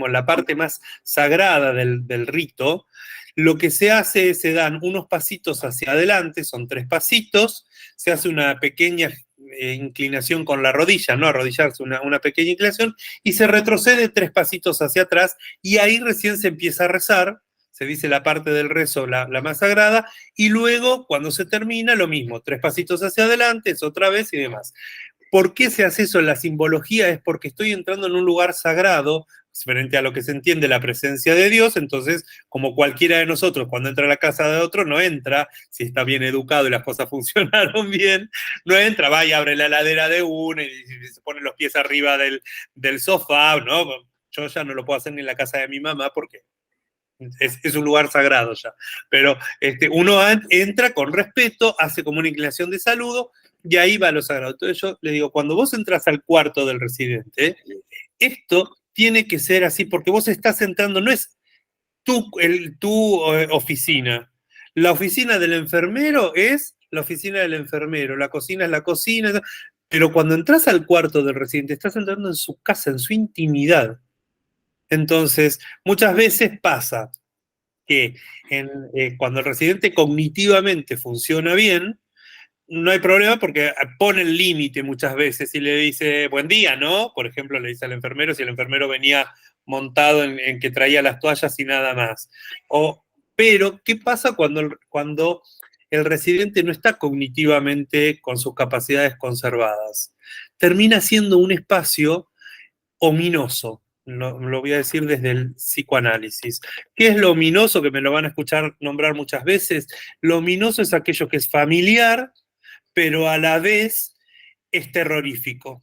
la parte más sagrada del rito, lo que se hace es se dan unos pasitos hacia adelante, son 3 pasitos, se hace una pequeña inclinación con la rodilla, no arrodillarse, una pequeña inclinación, y se retrocede 3 pasitos hacia atrás, y ahí recién se empieza a rezar, se dice la parte del rezo la más sagrada, y luego, cuando se termina, lo mismo, 3 pasitos hacia adelante, es otra vez y demás. ¿Por qué se hace eso? La simbología es porque estoy entrando en un lugar sagrado, frente a lo que se entiende la presencia de Dios, entonces, como cualquiera de nosotros, cuando entra a la casa de otro, no entra, si está bien educado y las cosas funcionaron bien, no entra, va y abre la heladera de uno y se pone los pies arriba del sofá, ¿no? Yo ya no lo puedo hacer ni en la casa de mi mamá porque es un lugar sagrado ya. Pero uno entra con respeto, hace como una inclinación de saludo y ahí va lo sagrado. Entonces yo le digo, cuando vos entras al cuarto del residente, esto tiene que ser así, porque vos estás entrando, no es tu oficina. La oficina del enfermero es la oficina del enfermero, la cocina es la cocina, pero cuando entras al cuarto del residente, estás entrando en su casa, en su intimidad. Entonces, muchas veces pasa que cuando el residente cognitivamente funciona bien, no hay problema porque pone el límite muchas veces y le dice, buen día, ¿no? Por ejemplo, le dice al enfermero si el enfermero venía montado en que traía las toallas y nada más. Pero, ¿qué pasa cuando el residente no está cognitivamente con sus capacidades conservadas? Termina siendo un espacio ominoso. Lo voy a decir desde el psicoanálisis. ¿Qué es lo ominoso? Que me lo van a escuchar nombrar muchas veces. Lo ominoso es aquello que es familiar, pero a la vez es terrorífico.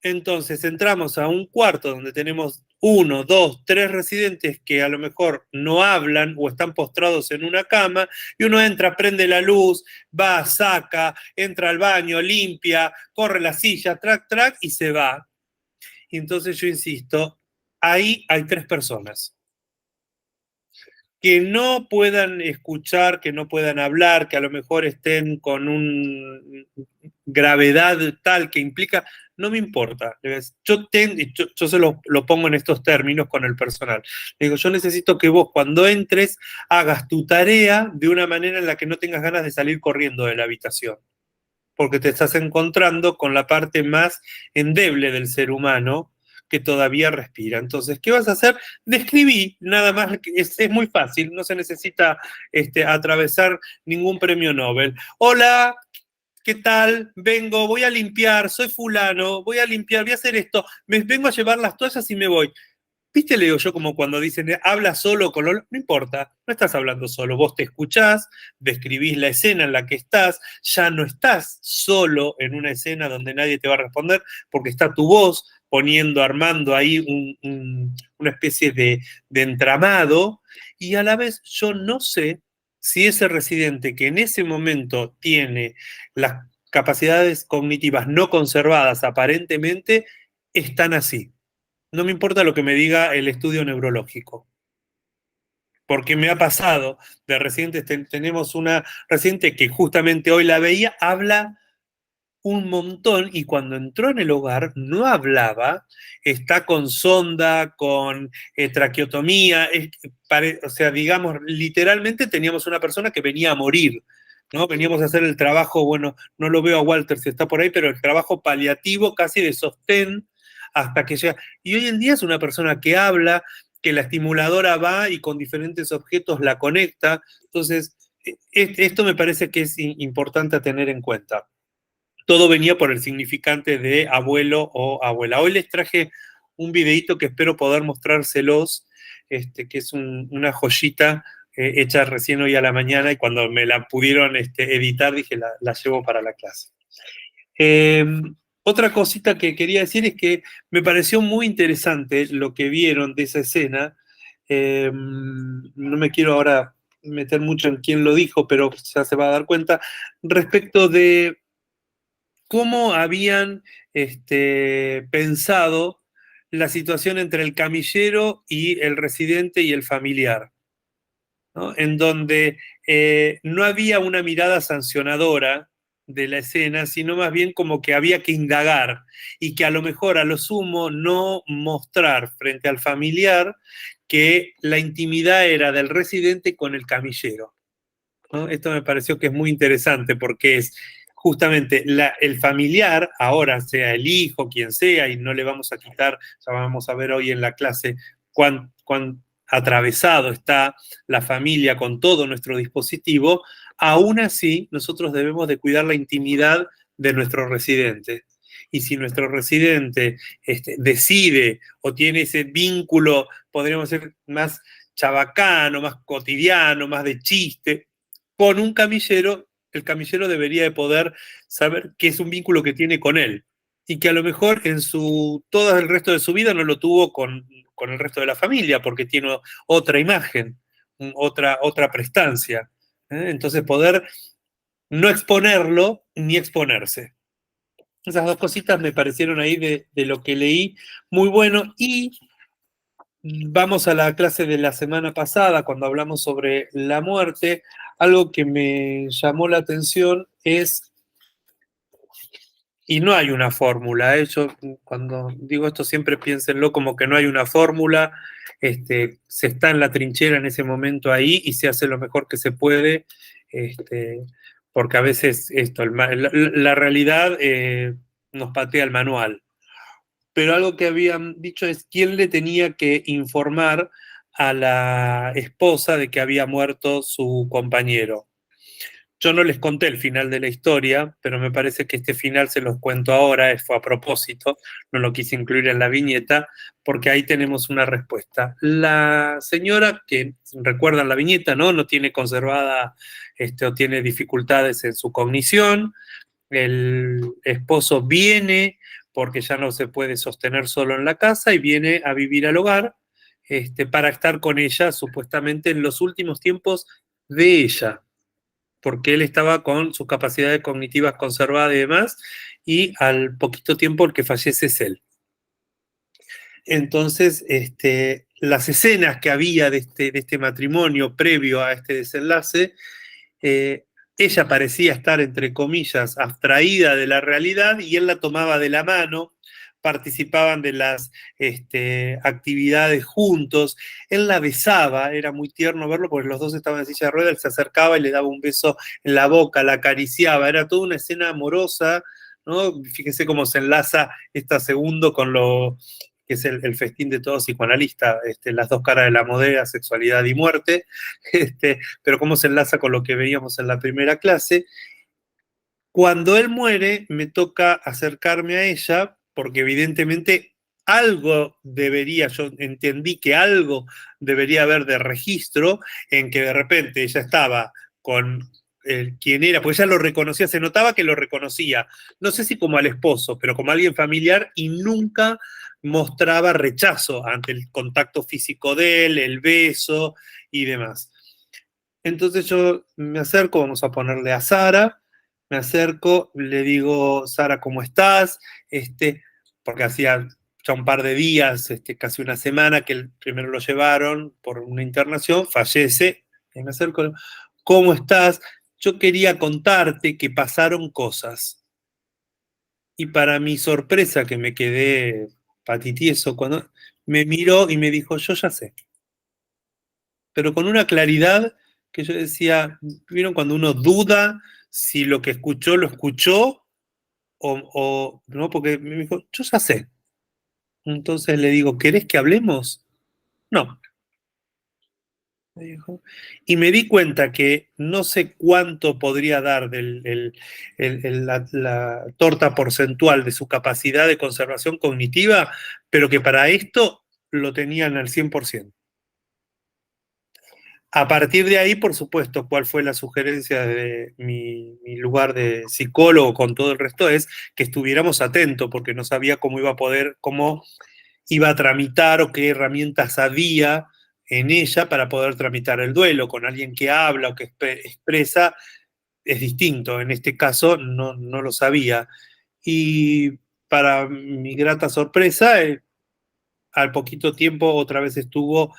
Entonces entramos a un cuarto donde tenemos 1, 2, 3 residentes que a lo mejor no hablan o están postrados en una cama, y uno entra, prende la luz, va, saca, entra al baño, limpia, corre la silla, track, track, y se va. Y entonces yo insisto, ahí hay 3 personas que no puedan escuchar, que no puedan hablar, que a lo mejor estén con una gravedad tal que implica, no me importa. Yo se lo pongo en estos términos con el personal. Le digo, yo necesito que vos cuando entres hagas tu tarea de una manera en la que no tengas ganas de salir corriendo de la habitación, porque te estás encontrando con la parte más endeble del ser humano que todavía respira. Entonces, ¿qué vas a hacer? Describí, nada más, es muy fácil, no se necesita atravesar ningún premio Nobel. Hola, ¿qué tal? Vengo, voy a limpiar, soy fulano, voy a limpiar, voy a hacer esto, vengo a llevar las toallas y me voy. ¿Viste, Leo, yo como cuando dicen, habla solo con Lolo? No importa, no estás hablando solo, vos te escuchás, describís la escena en la que estás, ya no estás solo en una escena donde nadie te va a responder, porque está tu voz poniendo, armando ahí una especie de entramado, y a la vez yo no sé si ese residente que en ese momento tiene las capacidades cognitivas no conservadas aparentemente, están así. No me importa lo que me diga el estudio neurológico, porque me ha pasado de residentes, tenemos una residente que justamente hoy la veía, habla un montón y cuando entró en el hogar no hablaba, está con sonda, con traqueotomía, o sea, digamos, literalmente teníamos una persona que venía a morir, ¿no? Veníamos a hacer el trabajo, bueno, no lo veo a Walter si está por ahí, pero el trabajo paliativo casi de sostén hasta que llega. Y hoy en día es una persona que habla, que la estimuladora va y con diferentes objetos la conecta. Entonces, esto me parece que es importante a tener en cuenta. Todo venía por el significante de abuelo o abuela. Hoy les traje un videito que espero poder mostrárselos, que es una joyita hecha recién hoy a la mañana, y cuando me la pudieron editar dije, la llevo para la clase. Otra cosita que quería decir es que me pareció muy interesante lo que vieron de esa escena. No me quiero ahora meter mucho en quién lo dijo, pero ya se va a dar cuenta, respecto de cómo habían pensado la situación entre el camillero y el residente y el familiar, ¿no? En donde no había una mirada sancionadora, de la escena, sino más bien como que había que indagar y que a lo mejor, a lo sumo, no mostrar frente al familiar que la intimidad era del residente con el camillero, ¿no? Esto me pareció que es muy interesante porque es justamente el familiar, ahora sea el hijo, quien sea, y no le vamos a quitar, ya vamos a ver hoy en la clase cuán atravesado está la familia con todo nuestro dispositivo, aún así nosotros debemos de cuidar la intimidad de nuestro residente. Y si nuestro residente decide o tiene ese vínculo, podríamos ser más chabacano, más cotidiano, más de chiste, con un camillero, el camillero debería de poder saber que es un vínculo que tiene con él y que a lo mejor en todo el resto de su vida no lo tuvo con el resto de la familia porque tiene otra imagen, otra prestancia. Entonces poder no exponerlo ni exponerse. Esas dos cositas me parecieron ahí de lo que leí muy bueno. Y vamos a la clase de la semana pasada, cuando hablamos sobre la muerte. Algo que me llamó la atención es, y no hay una fórmula, yo cuando digo esto siempre piénsenlo como que no hay una fórmula, se está en la trinchera en ese momento ahí y se hace lo mejor que se puede, porque a veces la realidad nos patea el manual. Pero algo que habían dicho es quién le tenía que informar a la esposa de que había muerto su compañero. Yo no les conté el final de la historia, pero me parece que este final se los cuento ahora, fue a propósito, no lo quise incluir en la viñeta, porque ahí tenemos una respuesta. La señora, que recuerdan la viñeta, no tiene conservada o tiene dificultades en su cognición, el esposo viene porque ya no se puede sostener solo en la casa y viene a vivir al hogar para estar con ella supuestamente en los últimos tiempos de ella, porque él estaba con sus capacidades cognitivas conservadas y demás, y al poquito tiempo el que fallece es él. Entonces, las escenas que había de este matrimonio previo a este desenlace, ella parecía estar, entre comillas, abstraída de la realidad y él la tomaba de la mano, participaban de las actividades juntos, él la besaba, era muy tierno verlo porque los dos estaban en silla de ruedas, él se acercaba y le daba un beso en la boca, la acariciaba, era toda una escena amorosa, ¿no? Fíjense cómo se enlaza esta segundo con lo que es el festín de todo psicoanalista, las dos caras de la moneda, sexualidad y muerte, pero cómo se enlaza con lo que veíamos en la primera clase. Cuando él muere, me toca acercarme a ella, porque evidentemente algo debería, yo entendí que algo debería haber de registro en que de repente ella estaba con quien era, pues ella lo reconocía, se notaba que lo reconocía, no sé si como al esposo, pero como alguien familiar y nunca mostraba rechazo ante el contacto físico de él, el beso y demás. Entonces yo me acerco, vamos a ponerle a Sara, me acerco, le digo, Sara, ¿cómo estás? Porque hacía ya un par de días, casi una semana, que primero lo llevaron por una internación, fallece, y me acerco, ¿cómo estás? Yo quería contarte que pasaron cosas. Y para mi sorpresa, que me quedé patitieso, cuando me miró y me dijo, yo ya sé. Pero con una claridad que yo decía, ¿vieron cuando uno duda si lo que escuchó lo escuchó o no? Porque me dijo, yo ya sé. Entonces le digo, ¿querés que hablemos? No, me dijo. Y me di cuenta que no sé cuánto podría dar la torta porcentual de su capacidad de conservación cognitiva, pero que para esto lo tenían al 100%. A partir de ahí, por supuesto, cuál fue la sugerencia de mi lugar de psicólogo con todo el resto es que estuviéramos atentos, porque no sabía cómo iba a poder, cómo iba a tramitar o qué herramientas había en ella para poder tramitar el duelo. Con alguien que habla o que expresa es distinto. En este caso no lo sabía. Y para mi grata sorpresa, al poquito tiempo otra vez estuvo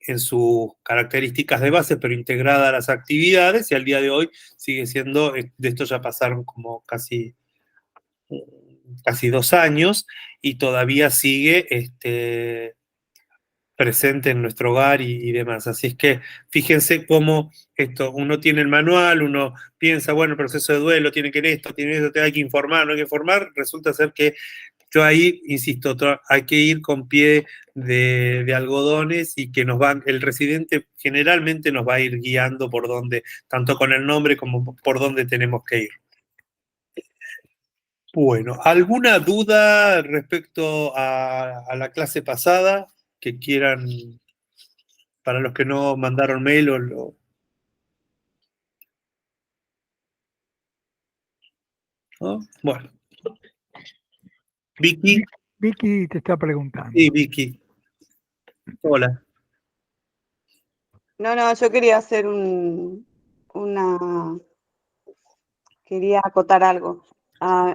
en sus características de base, pero integrada a las actividades, y al día de hoy sigue siendo, de esto ya pasaron como casi 2 años, y todavía sigue presente en nuestro hogar y demás. Así es que fíjense cómo esto, uno tiene el manual, uno piensa, bueno, el proceso de duelo tiene que esto, tiene esto, hay que informar, no hay que informar, resulta ser que yo ahí, insisto, hay que ir con pie de algodones, y que el residente generalmente nos va a ir guiando por dónde, tanto con el nombre como por dónde tenemos que ir. Bueno, ¿alguna duda respecto a la clase pasada que quieran, para los que no mandaron mail ¿no? Bueno. Vicky. Vicky te está preguntando. Sí, Vicky. Hola. No, yo quería hacer quería acotar algo.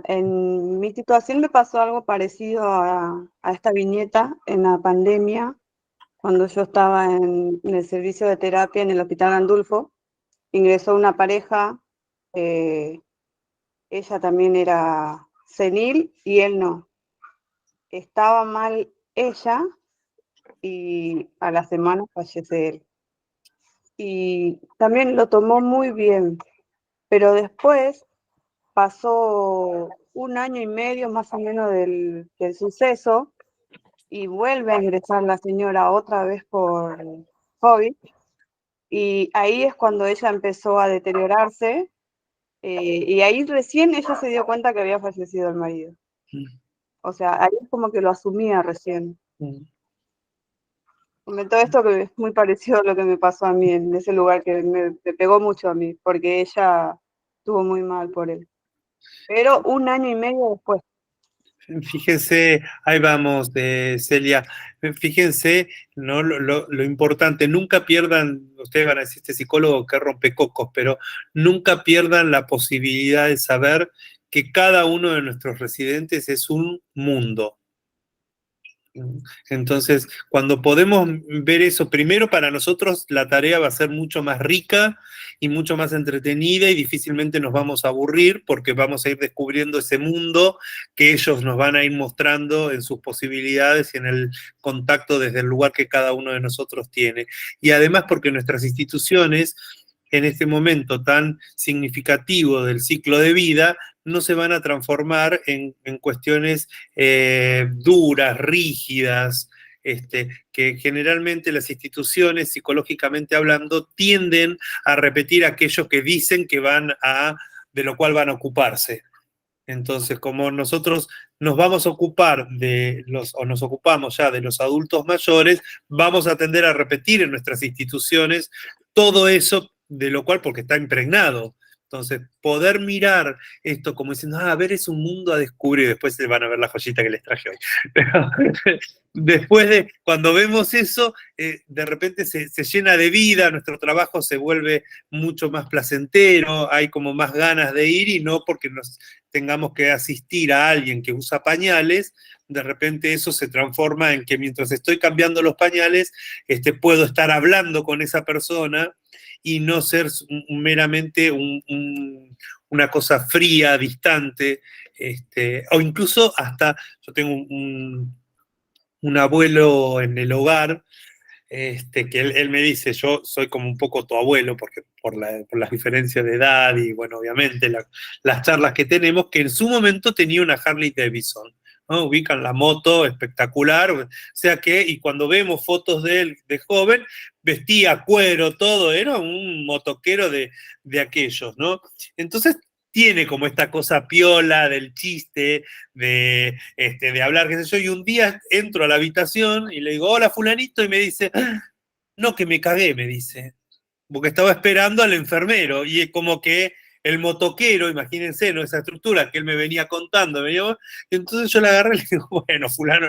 En mi situación me pasó algo parecido a esta viñeta en la pandemia, cuando yo estaba en el servicio de terapia en el Hospital Gandulfo. Ingresó una pareja, ella también era senil y él no. Estaba mal ella y a la semana fallece él. Y también lo tomó muy bien, pero después pasó 1 año y medio más o menos del suceso, y vuelve a ingresar la señora otra vez por COVID, y ahí es cuando ella empezó a deteriorarse, y ahí recién ella se dio cuenta que había fallecido el marido. O sea, ahí es como que lo asumía recién. Comentó esto que es muy parecido a lo que me pasó a mí en ese lugar, que me pegó mucho a mí, porque ella estuvo muy mal por él. Pero 1 año y medio después. Fíjense, ahí vamos, Celia. Fíjense, ¿no? Lo importante, nunca pierdan, ustedes van a decir, este psicólogo que rompe cocos, pero nunca pierdan la posibilidad de saber que cada uno de nuestros residentes es un mundo. Entonces, cuando podemos ver eso, primero para nosotros la tarea va a ser mucho más rica y mucho más entretenida, y difícilmente nos vamos a aburrir, porque vamos a ir descubriendo ese mundo que ellos nos van a ir mostrando en sus posibilidades y en el contacto desde el lugar que cada uno de nosotros tiene. Y además porque nuestras instituciones, en este momento tan significativo del ciclo de vida, no se van a transformar en cuestiones duras, rígidas, que generalmente las instituciones, psicológicamente hablando, tienden a repetir aquello que dicen que de lo cual van a ocuparse. Entonces, como nosotros nos vamos a ocupar o nos ocupamos ya de los adultos mayores, vamos a tender a repetir en nuestras instituciones todo eso, de lo cual, porque está impregnado. Entonces, poder mirar esto como diciendo, a ver, es un mundo a descubrir, y después se van a ver la joyita que les traje hoy. Después de, cuando vemos eso, de repente se llena de vida, nuestro trabajo se vuelve mucho más placentero, hay como más ganas de ir, y no porque nos tengamos que asistir a alguien que usa pañales, de repente eso se transforma en que mientras estoy cambiando los pañales, puedo estar hablando con esa persona y no ser meramente una cosa fría, distante, o incluso hasta, yo tengo un abuelo en el hogar, que él me dice, yo soy como un poco tu abuelo, porque por las diferencias de edad y, bueno, obviamente las charlas que tenemos, que en su momento tenía una Harley Davidson, ¿no? Ubican la moto espectacular, o sea que, y cuando vemos fotos de él de joven, vestía cuero, todo, era un motoquero de aquellos, ¿no? Entonces tiene como esta cosa piola del chiste, de hablar, qué sé yo, y un día entro a la habitación y le digo, hola fulanito, y me dice, no, que me cagué, me dice, porque estaba esperando al enfermero, y es como que el motoquero, imagínense, ¿no? Esa estructura que él me venía contando, entonces yo la agarré y le digo, bueno, fulano,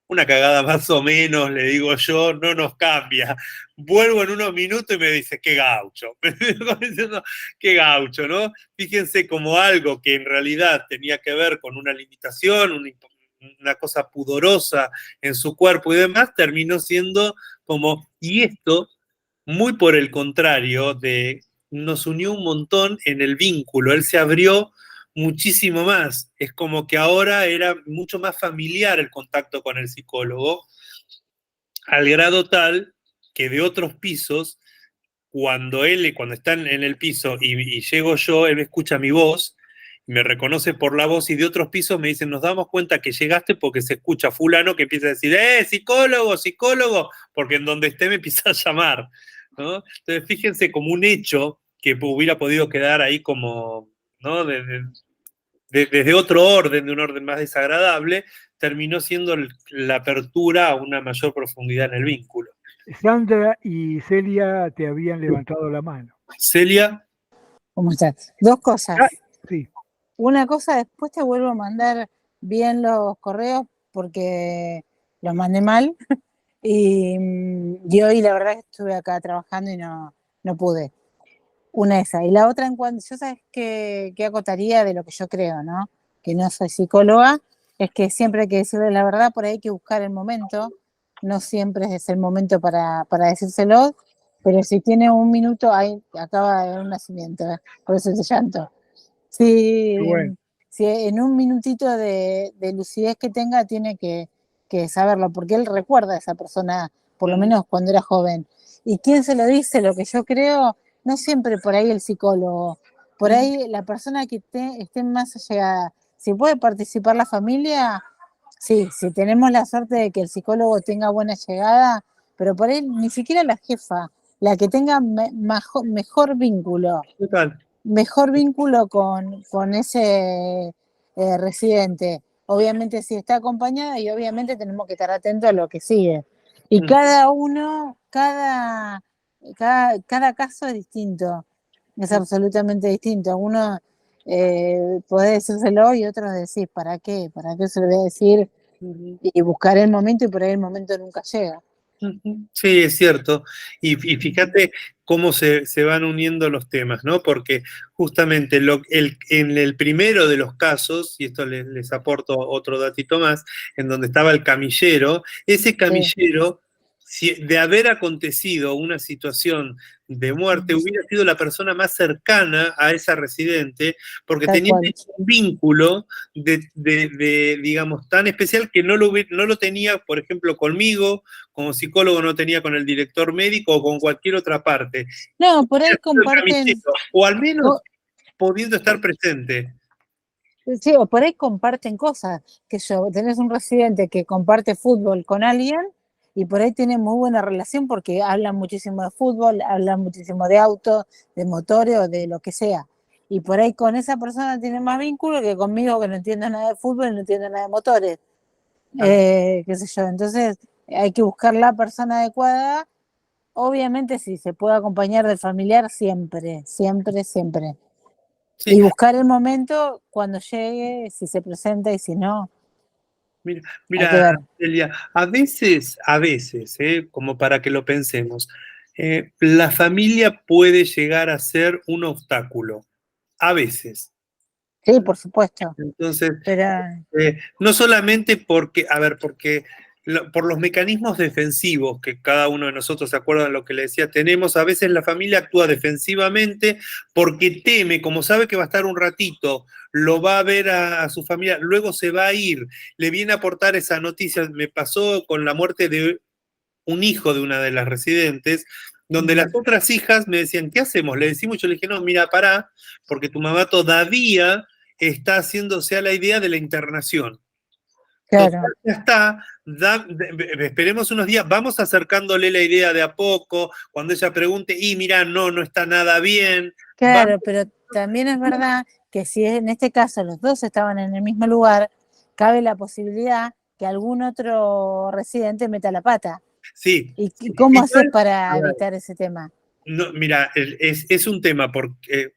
una cagada más o menos, le digo yo, no nos cambia. Vuelvo en unos minutos y me dice, qué gaucho. Qué gaucho, ¿no? Fíjense como algo que en realidad tenía que ver con una limitación, una cosa pudorosa en su cuerpo y demás, terminó siendo Y esto, muy por el contrario, nos unió un montón en el vínculo. Él se abrió muchísimo más. Es como que ahora era mucho más familiar el contacto con el psicólogo, al grado tal que de otros pisos, cuando está en el piso y llego yo, él me escucha mi voz, me reconoce por la voz, y de otros pisos me dicen, nos damos cuenta que llegaste porque se escucha fulano que empieza a decir, psicólogo, psicólogo, porque en donde esté me empieza a llamar, ¿no? Entonces fíjense, como un hecho que hubiera podido quedar ahí como, ¿no? Desde otro orden, de un orden más desagradable, terminó siendo la apertura a una mayor profundidad en el vínculo. Sandra y Celia te habían levantado la mano. Celia. ¿Cómo estás? Dos cosas. Sí. Una cosa, después te vuelvo a mandar bien los correos porque los mandé mal y hoy la verdad que estuve acá trabajando y no pude. Una esa. Y la otra, en cuanto, yo sabes que acotaría de lo que yo creo, ¿no? Que no soy psicóloga, es que siempre hay que decirle la verdad, por ahí hay que buscar el momento, no siempre es el momento para decírselo, pero si tiene un minuto, ahí acaba de haber un nacimiento, por eso ese llanto. Si, Bueno. si en un minutito de lucidez que tenga, tiene que saberlo, porque él recuerda a esa persona, por lo menos cuando era joven. ¿Y quién se lo dice? Lo que yo creo, no siempre por ahí el psicólogo, por ahí la persona que esté más allegada. Si puede participar la familia, sí, si tenemos la suerte de que el psicólogo tenga buena llegada, pero por ahí ni siquiera la jefa, la que tenga mejor vínculo. Total. Mejor vínculo con ese residente. Obviamente si está acompañada, y obviamente tenemos que estar atentos a lo que sigue. Y cada caso es distinto, es absolutamente distinto. Uno puede decírselo y otros decís, ¿para qué? ¿Para qué se lo voy a decir? Y buscar el momento, y por ahí el momento nunca llega. Sí, es cierto. Y fíjate cómo se van uniendo los temas, ¿no? Porque justamente en el primero de los casos, y esto les aporto otro datito más, en donde estaba el camillero, ese camillero, de haber acontecido una situación de muerte, hubiera sido la persona más cercana a esa residente, porque tenía un vínculo digamos, tan especial que no lo tenía, por ejemplo, conmigo, como psicólogo no tenía con el director médico o con cualquier otra parte. No, por ahí comparten... O al menos pudiendo estar presente. Sí, o por ahí comparten cosas, que tenés un residente que comparte fútbol con alguien y por ahí tiene muy buena relación porque hablan muchísimo de fútbol, hablan muchísimo de autos, de motores o de lo que sea. Y por ahí con esa persona tiene más vínculo que conmigo, que no entiendo nada de fútbol y no entiendo nada de motores. Qué sé yo. Entonces hay que buscar la persona adecuada. Obviamente si se puede acompañar del familiar, siempre, siempre, siempre. Sí. Y buscar el momento cuando llegue, si se presenta y si no. Mira, Celia, a veces, como para que lo pensemos, la familia puede llegar a ser un obstáculo. A veces. Sí, por supuesto. Entonces, pero... no solamente porque por los mecanismos defensivos que cada uno de nosotros, se acuerda de lo que le decía, tenemos, a veces la familia actúa defensivamente porque teme, como sabe que va a estar un ratito, lo va a ver a su familia, luego se va a ir, le viene a aportar esa noticia. Me pasó con la muerte de un hijo de una de las residentes, donde las otras hijas me decían, ¿qué hacemos? Le decimos, yo le dije, no, mira, pará, porque tu mamá todavía está haciéndose a la idea de la internación. Claro. Total, ya está, esperemos unos días, vamos acercándole la idea de a poco, cuando ella pregunte, mira, no está nada bien. Claro, pero también es verdad que si en este caso los dos estaban en el mismo lugar, cabe la posibilidad que algún otro residente meta la pata. Sí. ¿Y cómo haces para evitar ese tema? No, mira, es un tema porque,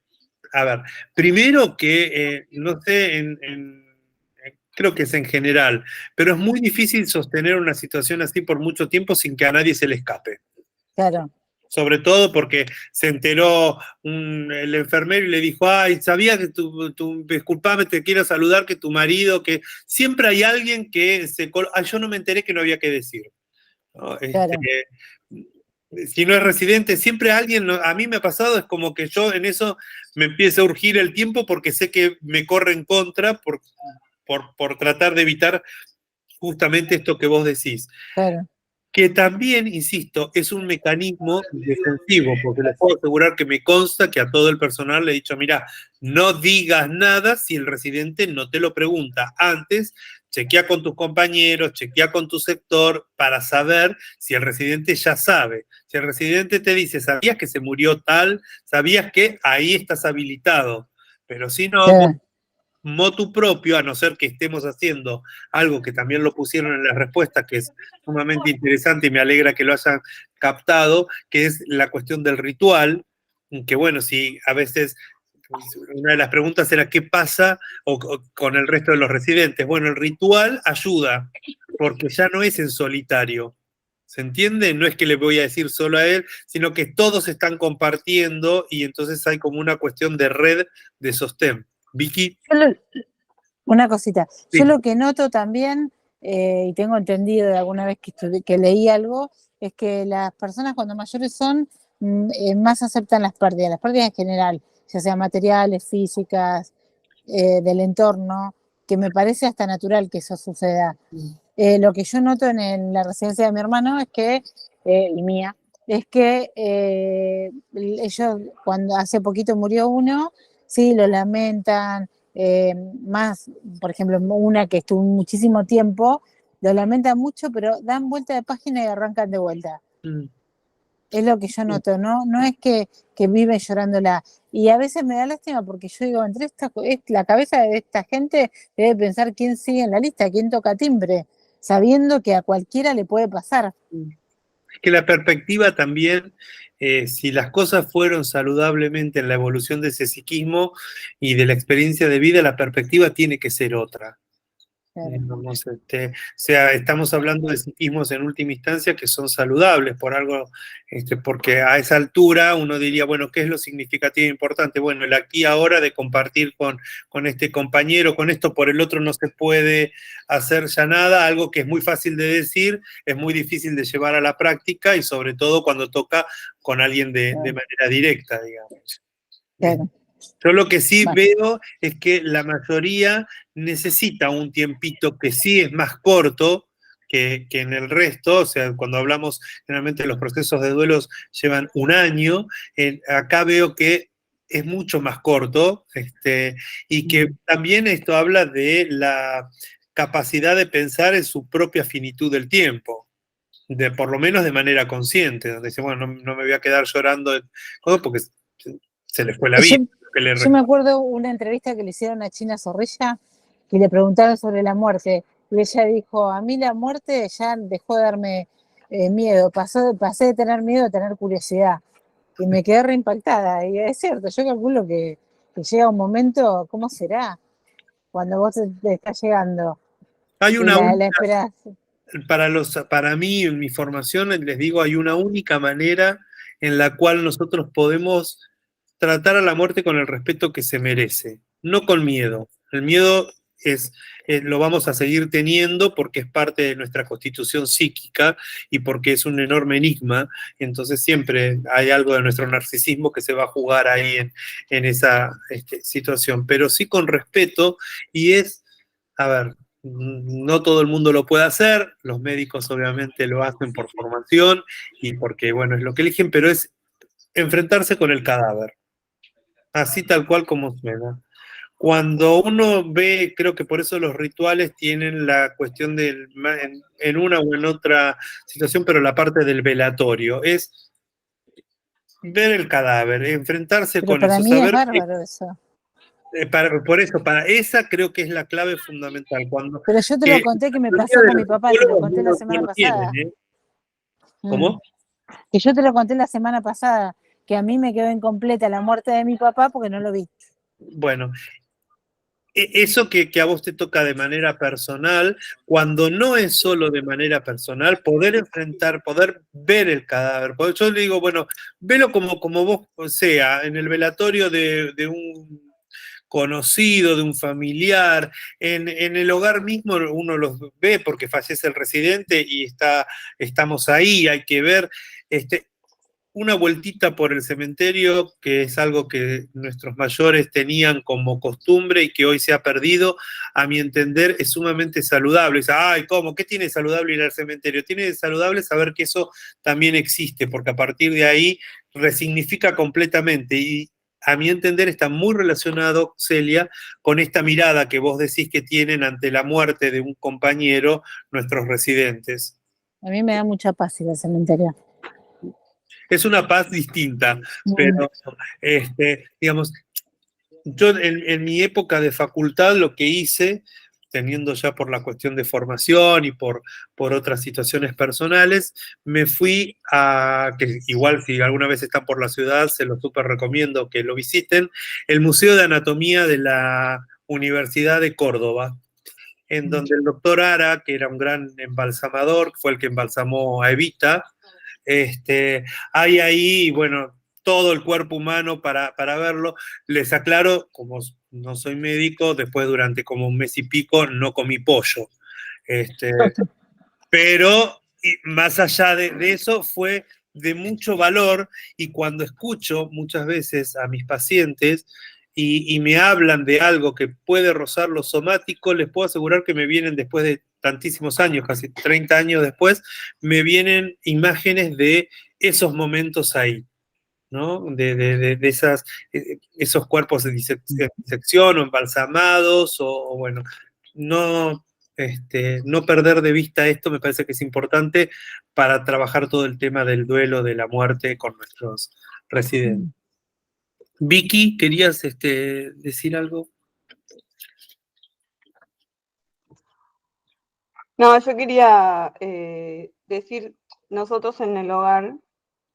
a ver, primero que, no sé, creo que es en general, pero es muy difícil sostener una situación así por mucho tiempo sin que a nadie se le escape. Claro. Sobre todo porque se enteró el enfermero y le dijo, ay, sabía que disculpame, te quiero saludar, que tu marido, que siempre hay alguien que yo no me enteré que no había que decir. ¿no? Claro. Si no es residente, siempre alguien, a mí me ha pasado, es como que yo en eso me empieza a urgir el tiempo porque sé que me corre en contra por tratar de evitar justamente esto que vos decís. Claro. Que también, insisto, es un mecanismo defensivo, porque les puedo asegurar que me consta que a todo el personal le he dicho, mira, no digas nada si el residente no te lo pregunta. Antes, chequea con tus compañeros, chequea con tu sector para saber si el residente ya sabe. Si el residente te dice, ¿sabías que se murió tal? ¿Sabías que ahí estás habilitado? Pero si no, Claro. motu propio, a no ser que estemos haciendo algo que también lo pusieron en las respuestas, que es sumamente interesante y me alegra que lo hayan captado, que es la cuestión del ritual, que bueno, si a veces una de las preguntas era qué pasa con el resto de los residentes. Bueno, el ritual ayuda, porque ya no es en solitario. ¿Se entiende? No es que le voy a decir solo a él, sino que todos están compartiendo y entonces hay como una cuestión de red de sostén. Vicky. Una cosita. Sí. Yo lo que noto también, y tengo entendido de alguna vez que leí algo, es que las personas cuando mayores son, más aceptan las pérdidas en general, ya sean materiales, físicas, del entorno, que me parece hasta natural que eso suceda. Lo que yo noto en la residencia de mi hermano es que, y mía, es que ellos, cuando hace poquito murió uno, sí, lo lamentan, más, por ejemplo, una que estuvo muchísimo tiempo, lo lamentan mucho, pero dan vuelta de página y arrancan de vuelta. Mm. Es lo que yo noto, ¿no? No es que viven llorándola. Y a veces me da lástima porque yo digo, la cabeza de esta gente debe pensar quién sigue en la lista, quién toca timbre, sabiendo que a cualquiera le puede pasar. Es que la perspectiva también, si las cosas fueron saludablemente en la evolución de ese psiquismo y de la experiencia de vida, la perspectiva tiene que ser otra. Claro. O sea, estamos hablando de psiquismos en última instancia que son saludables por algo, porque a esa altura uno diría, bueno, ¿qué es lo significativo e importante? Bueno, el aquí y ahora de compartir con este compañero, con esto por el otro no se puede hacer ya nada, algo que es muy fácil de decir, es muy difícil de llevar a la práctica y sobre todo cuando toca con alguien de manera directa, digamos. Claro. Yo lo que sí Bueno. veo es que la mayoría necesita un tiempito que sí es más corto que en el resto, o sea, cuando hablamos, generalmente los procesos de duelos llevan un año, acá veo que es mucho más corto, y que también esto habla de la capacidad de pensar en su propia finitud del tiempo, por lo menos de manera consciente, donde dice, bueno, no me voy a quedar llorando porque se le fue la vida. Yo me acuerdo una entrevista que le hicieron a China Zorrilla y le preguntaron sobre la muerte. Y ella dijo, a mí la muerte ya dejó de darme miedo, pasé de tener miedo a tener curiosidad. Y me quedé reimpactada. Y es cierto, yo calculo que llega un momento, ¿cómo será? Cuando vos te estás llegando Hay y una la esperás. para mí, en mi formación, les digo, hay una única manera en la cual nosotros podemos tratar a la muerte con el respeto que se merece, no con miedo. El miedo lo vamos a seguir teniendo porque es parte de nuestra constitución psíquica y porque es un enorme enigma, entonces siempre hay algo de nuestro narcisismo que se va a jugar ahí en esa situación, pero sí con respeto y a ver, no todo el mundo lo puede hacer, los médicos obviamente lo hacen por formación y porque, bueno, es lo que eligen, pero es enfrentarse con el cadáver, así tal cual como suena. Cuando uno ve, creo que por eso los rituales tienen la cuestión en una o en otra situación, pero la parte del velatorio, es ver el cadáver, enfrentarse Pero con para eso, mí es saber bárbaro eso. por eso, para esa creo que es la clave fundamental. Pero yo te lo Que conté que me la mayoría pasó de con mi los papá, te lo psicólogos conté la semana no lo tienen, pasada. ¿eh? ¿Cómo? Que yo te lo conté la semana pasada, que a mí me quedó incompleta la muerte de mi papá porque no lo vi. Bueno, eso que a vos te toca de manera personal, cuando no es solo de manera personal, poder enfrentar, poder ver el cadáver. Yo le digo, bueno, velo como vos sea, en el velatorio de un conocido, de un familiar. En el hogar mismo uno los ve porque fallece el residente y estamos ahí, hay que ver. Una vueltita por el cementerio, que es algo que nuestros mayores tenían como costumbre y que hoy se ha perdido, a mi entender, es sumamente saludable. Ay, ¿cómo? ¿Qué tiene de saludable ir al cementerio? Tiene de saludable saber que eso también existe, porque a partir de ahí resignifica completamente. Y a mi entender está muy relacionado, Celia, con esta mirada que vos decís que tienen ante la muerte de un compañero nuestros residentes. A mí me da mucha paz ir al cementerio. Es una paz distinta, pero digamos, yo en mi época de facultad lo que hice, teniendo ya por la cuestión de formación y por otras situaciones personales, me fui que igual si alguna vez están por la ciudad, se lo súper recomiendo que lo visiten, el Museo de Anatomía de la Universidad de Córdoba, en donde el doctor Ara, que era un gran embalsamador, fue el que embalsamó a Evita, hay ahí, bueno, todo el cuerpo humano para verlo. Les aclaro, como no soy médico, después durante como un mes y pico no comí pollo. Pero más allá de eso fue de mucho valor, y cuando escucho muchas veces a mis pacientes y me hablan de algo que puede rozar lo somático, les puedo asegurar que me vienen después de tantísimos años, casi 30 años después, me vienen imágenes de esos momentos ahí, ¿no? De esos cuerpos de disección o embalsamados, o bueno, no, no perder de vista esto me parece que es importante para trabajar todo el tema del duelo, de la muerte con nuestros residentes. Vicky, ¿querías decir algo? No, yo quería decir, nosotros en el hogar,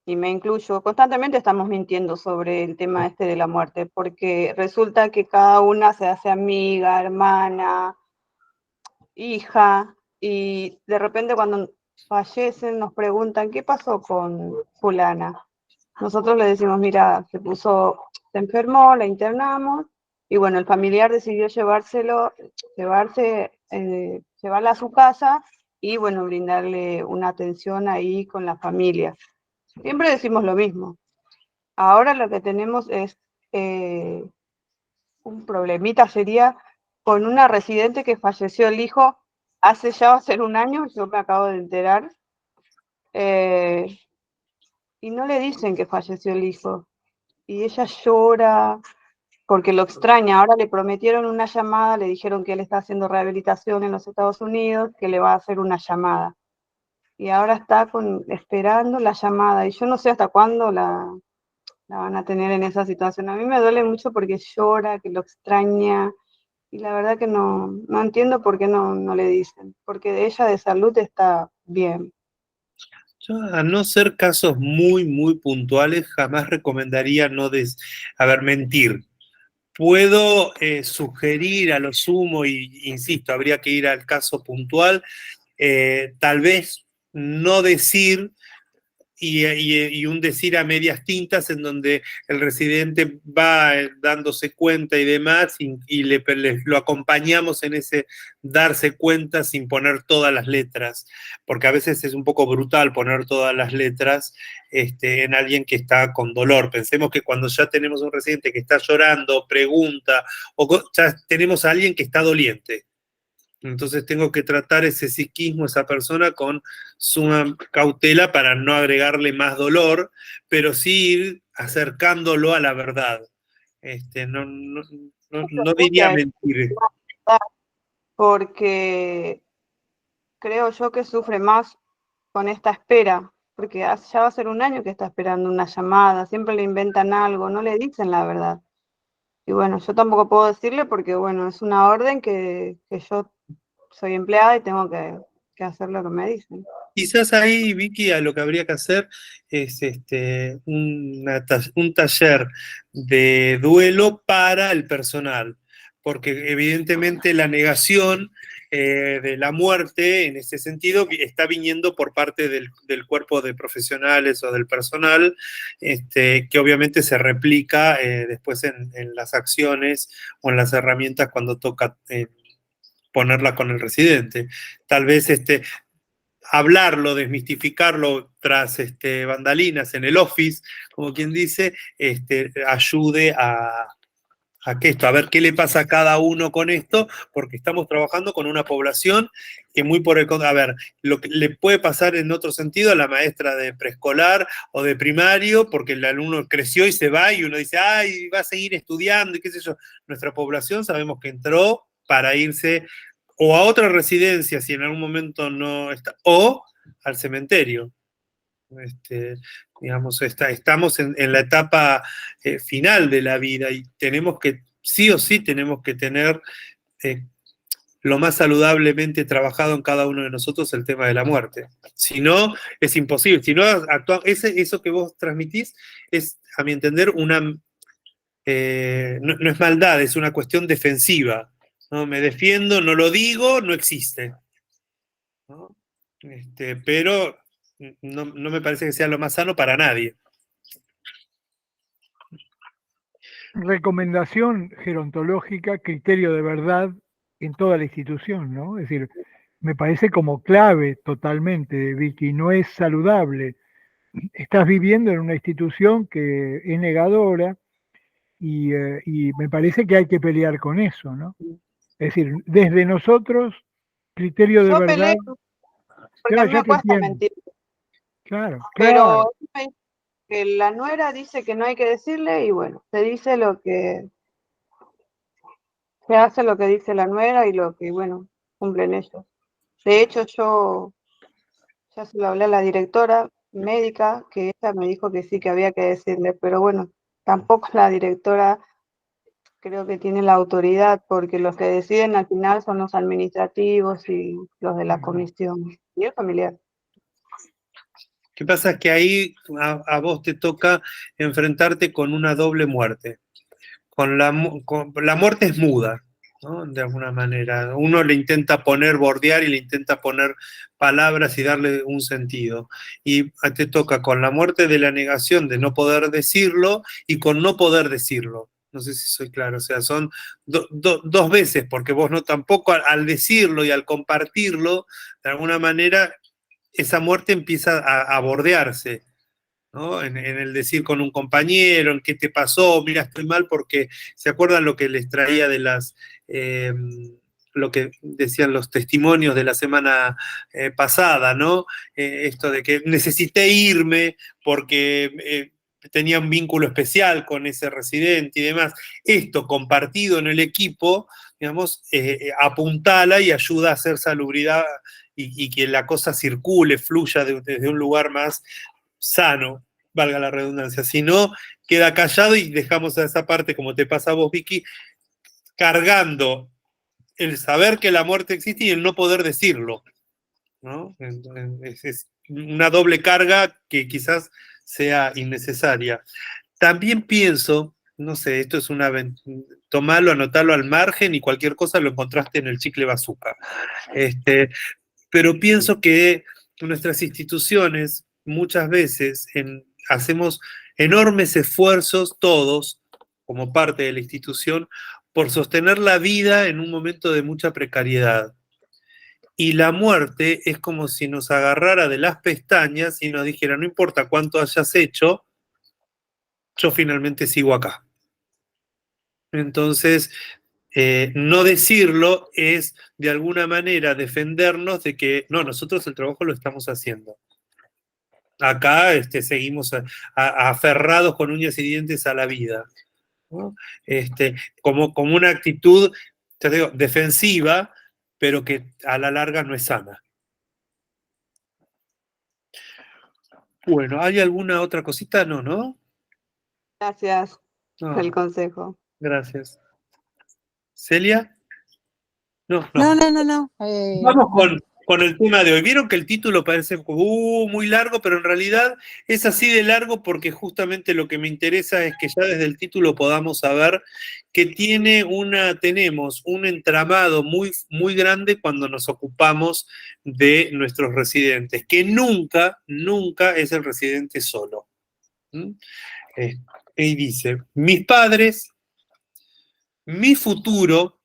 y me incluyo, constantemente estamos mintiendo sobre el tema este de la muerte, porque resulta que cada una se hace amiga, hermana, hija, y de repente cuando fallecen nos preguntan, ¿qué pasó con fulana? Nosotros le decimos, mira, se enfermó, la internamos, y bueno, el familiar decidió llevarla a su casa y bueno, brindarle una atención ahí con la familia. Siempre decimos lo mismo. Ahora lo que tenemos es un problemita, sería con una residente que falleció el hijo hace ya va a ser un año, yo me acabo de enterar, y no le dicen que falleció el hijo. Y ella llora porque lo extraña. Ahora le prometieron una llamada, le dijeron que él está haciendo rehabilitación en los Estados Unidos, que le va a hacer una llamada. Y ahora está esperando la llamada. Y yo no sé hasta cuándo la van a tener en esa situación. A mí me duele mucho porque llora, que lo extraña. Y la verdad que no entiendo por qué no le dicen. Porque de ella de salud está bien. Yo, a no ser casos muy, muy puntuales, jamás recomendaría mentir. Puedo sugerir a lo sumo, y insisto, habría que ir al caso puntual, tal vez no decir, y un decir a medias tintas en donde el residente va dándose cuenta y demás, y lo acompañamos en ese darse cuenta sin poner todas las letras, porque a veces es un poco brutal poner todas las letras en alguien que está con dolor. Pensemos que cuando ya tenemos un residente que está llorando, pregunta, ya tenemos a alguien que está doliente. Entonces tengo que tratar ese psiquismo, esa persona, con suma cautela para no agregarle más dolor, pero sí ir acercándolo a la verdad. No diría mentir. Porque creo yo que sufre más con esta espera, porque ya va a ser un año que está esperando una llamada, siempre le inventan algo, no le dicen la verdad. Y bueno, yo tampoco puedo decirle porque, bueno, es una orden que yo soy empleada y tengo que hacer lo que me dicen. Quizás ahí, Vicky, a lo que habría que hacer es un taller de duelo para el personal, porque evidentemente la negación de la muerte, en ese sentido, está viniendo por parte del cuerpo de profesionales o del personal, que obviamente se replica después en las acciones o en las herramientas cuando toca ponerla con el residente. Tal vez hablarlo, desmistificarlo tras bandalinas en el office, como quien dice, ayude a ver qué le pasa a cada uno con esto, porque estamos trabajando con una población que muy por el contrario, a ver, lo que le puede pasar en otro sentido a la maestra de preescolar o de primario, porque el alumno creció y se va y uno dice, ay, va a seguir estudiando y qué sé yo. Nuestra población sabemos que entró para irse o a otra residencia si en algún momento no está, o al cementerio. Digamos, estamos en la etapa final de la vida y tenemos que, sí o sí, tenemos que tener lo más saludablemente trabajado en cada uno de nosotros el tema de la muerte. Si no, es imposible. Si no, eso que vos transmitís es, a mi entender, no es maldad, es una cuestión defensiva. ¿No? Me defiendo, no lo digo, no existe. ¿No? Pero no me parece que sea lo más sano para nadie. Recomendación gerontológica, criterio de verdad en toda la institución, ¿no? Es decir, me parece como clave totalmente, Vicky, no es saludable. Estás viviendo en una institución que es negadora y me parece que hay que pelear con eso, ¿no? Es decir, desde nosotros, criterio de Yo verdad. peleo porque a Claro, mí ya me te cuesta entiendo. mentir, Claro, pero claro. que la nuera dice que no hay que decirle y bueno, se dice lo que se hace, lo que dice la nuera y lo que, bueno, cumplen ellos. De hecho, yo ya se lo hablé a la directora médica, que ella me dijo que sí, que había que decirle, pero bueno, tampoco la directora creo que tiene la autoridad, porque los que deciden al final son los administrativos y los de la comisión y el familiar. ¿Qué pasa? Es que ahí a vos te toca enfrentarte con una doble muerte. La muerte es muda, ¿no? De alguna manera. Uno le intenta bordear y le intenta poner palabras y darle un sentido. Y te toca con la muerte de la negación de no poder decirlo y con no poder decirlo. No sé si soy claro, o sea, son dos veces, porque vos no tampoco al decirlo y al compartirlo, de alguna manera, esa muerte empieza a bordearse. ¿No? En el decir con un compañero, en qué te pasó, mira, estoy mal porque se acuerdan lo que les traía de lo que decían los testimonios de la semana pasada, ¿no? Esto de que necesité irme porque tenía un vínculo especial con ese residente y demás. Esto compartido en el equipo, digamos, apuntala y ayuda a hacer salubridad y que la cosa circule, fluya desde un lugar más sano, valga la redundancia. Si no, queda callado y dejamos a esa parte, como te pasa a vos, Vicky, cargando el saber que la muerte existe y el no poder decirlo, ¿no? Es una doble carga que quizás sea innecesaria. También pienso, no sé, esto es tomarlo, anotarlo al margen y cualquier cosa lo encontraste en el chicle bazooka. Pero pienso que nuestras instituciones muchas veces hacemos enormes esfuerzos todos, como parte de la institución, por sostener la vida en un momento de mucha precariedad. Y la muerte es como si nos agarrara de las pestañas y nos dijera, no importa cuánto hayas hecho, yo finalmente sigo acá. Entonces, no decirlo es de alguna manera defendernos de que no, nosotros el trabajo lo estamos haciendo. Acá seguimos aferrados con uñas y dientes a la vida, ¿no? Como una actitud, te digo, defensiva, pero que a la larga no es sana. Bueno, ¿hay alguna otra cosita? No, ¿no? Gracias por No, el consejo. gracias. ¿Celia? No. No. Vamos No. con el tema de hoy. Vieron que el título parece muy largo, pero en realidad es así de largo porque justamente lo que me interesa es que ya desde el título podamos saber que tenemos un entramado muy, muy grande cuando nos ocupamos de nuestros residentes, que nunca, nunca es el residente solo. Y dice, mis padres, mi futuro,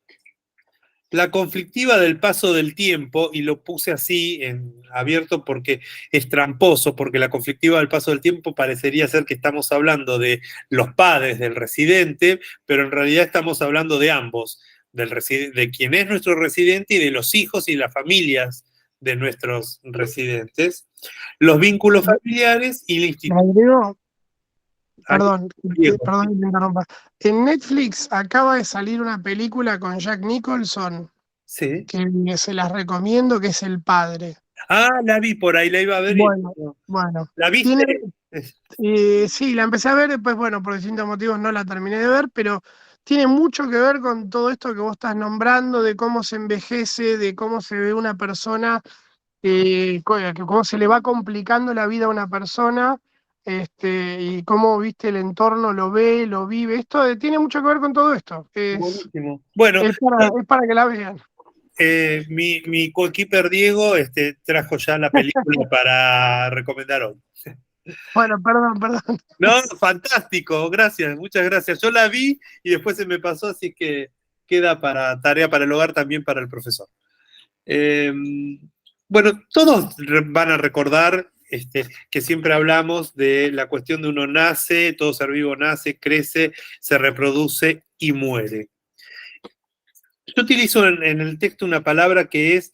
la conflictiva del paso del tiempo, y lo puse así en abierto porque es tramposo, porque la conflictiva del paso del tiempo parecería ser que estamos hablando de los padres del residente, pero en realidad estamos hablando de ambos, de quien es nuestro residente y de los hijos y las familias de nuestros residentes, los vínculos familiares y la institución. Rodrigo, perdón que me interrumpa. En Netflix acaba de salir una película con Jack Nicholson Sí. que se las recomiendo, que es El Padre. Ah, la vi por ahí, la iba a ver. Bueno. ¿La viste? Sí, la empecé a ver, después, bueno, por distintos motivos no la terminé de ver, pero tiene mucho que ver con todo esto que vos estás nombrando, de cómo se envejece, de cómo se ve una persona, cómo se le va complicando la vida a una persona, y cómo, viste, el entorno lo ve, lo vive. Esto tiene mucho que ver con todo esto. Buenísimo. Bueno, es para que la vean. mi coequiper Diego trajo ya la película para recomendar hoy. Bueno, perdón. No, fantástico, gracias, muchas gracias. Yo la vi y después se me pasó, así que queda para tarea para el hogar, también para el profesor. Bueno, todos van a recordar que siempre hablamos de la cuestión de uno nace, todo ser vivo nace, crece, se reproduce y muere. Yo utilizo en el texto una palabra que es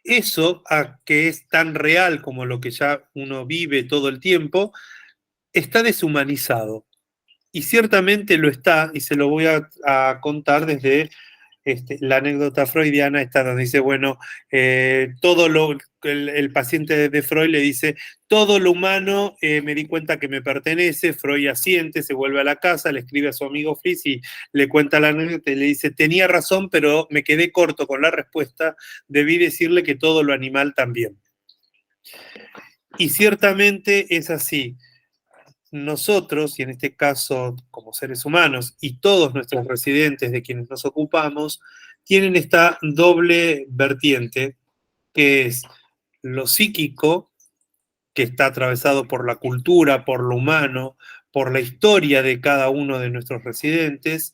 eso, que es tan real como lo que ya uno vive todo el tiempo, está deshumanizado. Y ciertamente lo está, y se lo voy a contar desde la anécdota freudiana, está donde dice, bueno, el paciente de Freud le dice, todo lo humano me di cuenta que me pertenece. Freud asiente, se vuelve a la casa, le escribe a su amigo Fritz y le cuenta la anécdota y le dice, tenía razón, pero me quedé corto con la respuesta, debí decirle que todo lo animal también. Y ciertamente es así. Nosotros, y en este caso como seres humanos, y todos nuestros residentes de quienes nos ocupamos, tienen esta doble vertiente, que es lo psíquico, que está atravesado por la cultura, por lo humano, por la historia de cada uno de nuestros residentes.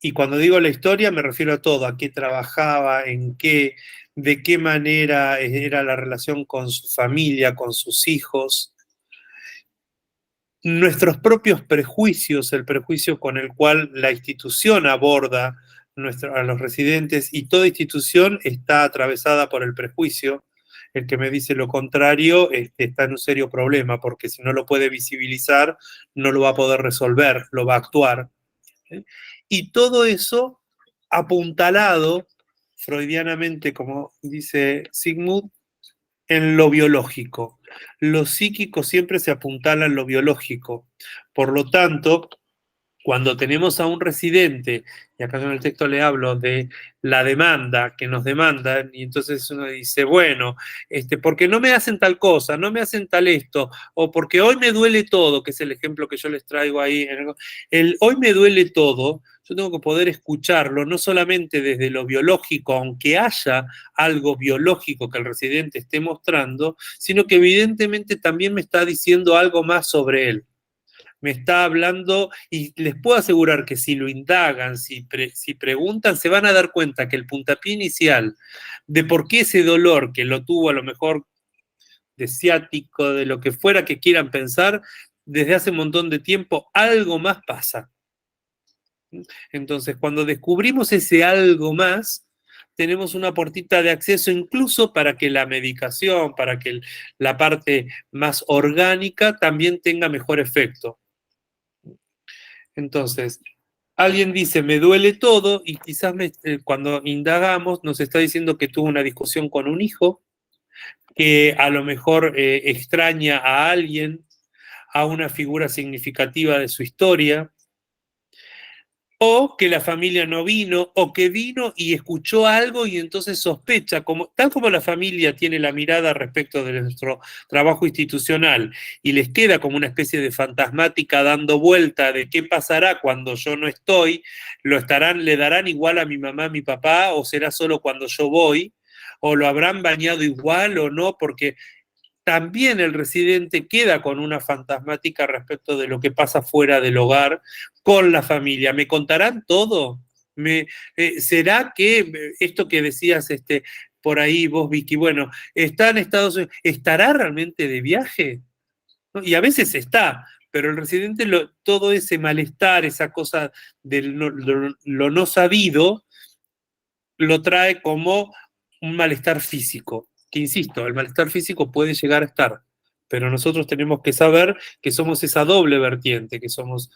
Y cuando digo la historia me refiero a todo, a qué trabajaba, de qué manera era la relación con su familia, con sus hijos. Nuestros propios prejuicios, el prejuicio con el cual la institución aborda a los residentes, y toda institución está atravesada por el prejuicio. El que me dice lo contrario está en un serio problema, porque si no lo puede visibilizar, no lo va a poder resolver, lo va a actuar. Y todo eso apuntalado freudianamente, como dice Sigmund, en lo biológico. Lo psíquico siempre se apuntala en lo biológico. Por lo tanto, cuando tenemos a un residente, y acá en el texto le hablo de la demanda, que nos demandan, y entonces uno dice, bueno, porque no me hacen tal cosa, no me hacen tal esto, o porque hoy me duele todo, que es el ejemplo que yo les traigo ahí, el hoy me duele todo, yo tengo que poder escucharlo, no solamente desde lo biológico, aunque haya algo biológico que el residente esté mostrando, sino que evidentemente también me está diciendo algo más sobre él. Me está hablando, y les puedo asegurar que si lo indagan, si preguntan, se van a dar cuenta que el puntapié inicial de por qué ese dolor que lo tuvo a lo mejor de ciático, de lo que fuera que quieran pensar, desde hace un montón de tiempo, algo más pasa. Entonces, cuando descubrimos ese algo más, tenemos una puertita de acceso incluso para que la medicación, para que la parte más orgánica también tenga mejor efecto. Entonces, alguien dice, me duele todo, y quizás cuando indagamos nos está diciendo que tuvo una discusión con un hijo, que a lo mejor extraña a alguien, a una figura significativa de su historia. o que la familia no vino, o que vino y escuchó algo y entonces sospecha, tal como la familia tiene la mirada respecto de nuestro trabajo institucional y les queda como una especie de fantasmática dando vuelta de qué pasará cuando yo no estoy, le darán igual a mi mamá, a mi papá, o será solo cuando yo voy, o lo habrán bañado igual o no, porque también el residente queda con una fantasmática respecto de lo que pasa fuera del hogar con la familia. ¿Me contarán todo? ¿Será que esto que decías por ahí vos, Vicky, bueno, está en Estados Unidos, ¿estará realmente de viaje? ¿No? Y a veces está, pero el residente, todo ese malestar, esa cosa de lo no sabido, lo trae como un malestar físico. Que insisto, el malestar físico puede llegar a estar, pero nosotros tenemos que saber que somos esa doble vertiente, que somos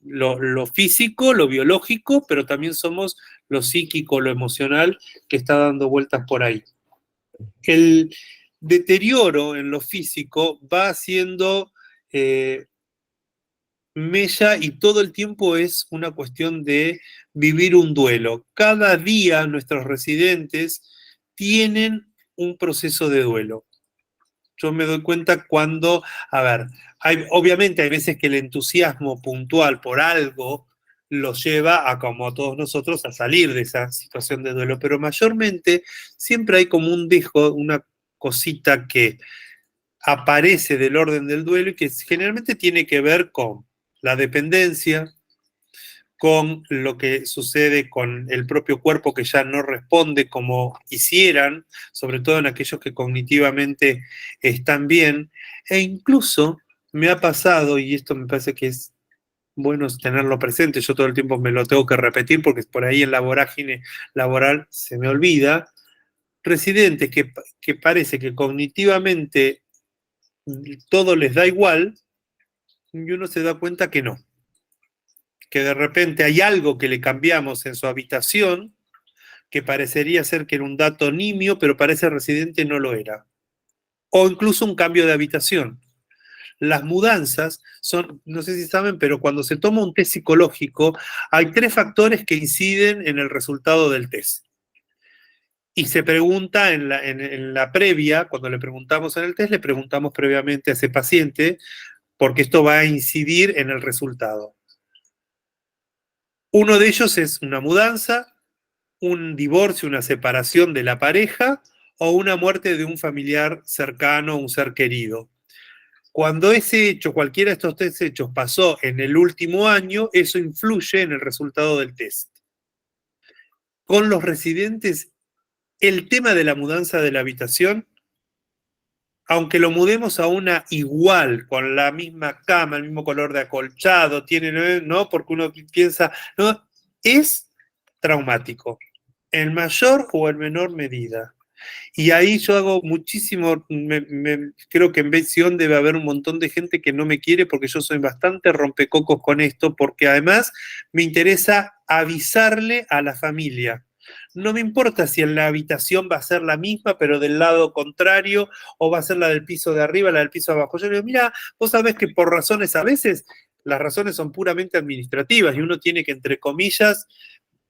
lo físico, lo biológico, pero también somos lo psíquico, lo emocional que está dando vueltas por ahí. El deterioro en lo físico va haciendo mella y todo el tiempo es una cuestión de vivir un duelo. Cada día nuestros residentes tienen un proceso de duelo. Yo me doy cuenta cuando, a ver, obviamente hay veces que el entusiasmo puntual por algo los lleva a, como a todos nosotros, a salir de esa situación de duelo, pero mayormente siempre hay como un dejo, una cosita que aparece del orden del duelo y que generalmente tiene que ver con la dependencia, con lo que sucede con el propio cuerpo que ya no responde como quisieran, sobre todo en aquellos que cognitivamente están bien, e incluso me ha pasado, y esto me parece que es bueno tenerlo presente, yo todo el tiempo me lo tengo que repetir porque por ahí en la vorágine laboral se me olvida, residentes que parece que cognitivamente todo les da igual, y uno se da cuenta que no, que de repente hay algo que le cambiamos en su habitación, que parecería ser que era un dato nimio, pero para ese residente no lo era. O incluso un cambio de habitación. Las mudanzas son, no sé si saben, pero cuando se toma un test psicológico, hay 3 factores que inciden en el resultado del test. Y se pregunta en la previa, cuando le preguntamos en el test, le preguntamos previamente a ese paciente, porque esto va a incidir en el resultado. Uno de ellos es una mudanza, un divorcio, una separación de la pareja o una muerte de un familiar cercano, un ser querido. Cuando ese hecho, cualquiera de estos 3 hechos pasó en el último año, eso influye en el resultado del test. Con los residentes, el tema de la mudanza de la habitación, aunque lo mudemos a una igual, con la misma cama, el mismo color de acolchado, tiene, ¿no? Porque uno piensa, no, es traumático, en mayor o en menor medida. Y ahí yo hago muchísimo, creo que en Sion debe haber un montón de gente que no me quiere porque yo soy bastante rompecocos con esto, porque además me interesa avisarle a la familia. No me importa si en la habitación va a ser la misma, pero del lado contrario, o va a ser la del piso de arriba, la del piso de abajo. Yo le digo, mira, vos sabés que por razones a veces, las razones son puramente administrativas y uno tiene que, entre comillas,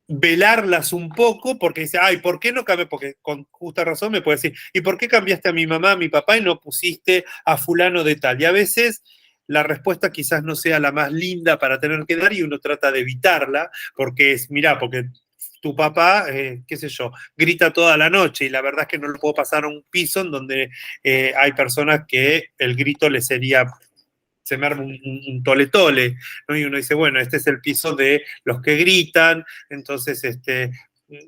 velarlas un poco, porque dice, ay, ¿por qué no cambié? Porque con justa razón me puede decir, ¿y por qué cambiaste a mi mamá, a mi papá y no pusiste a fulano de tal? Y a veces la respuesta quizás no sea la más linda para tener que dar y uno trata de evitarla, porque es, mirá, porque tu papá, qué sé yo, grita toda la noche y la verdad es que no lo puedo pasar a un piso en donde hay personas que el grito le sería, se me arma un tole-tole, ¿no? Y uno dice, bueno, este es el piso de los que gritan, entonces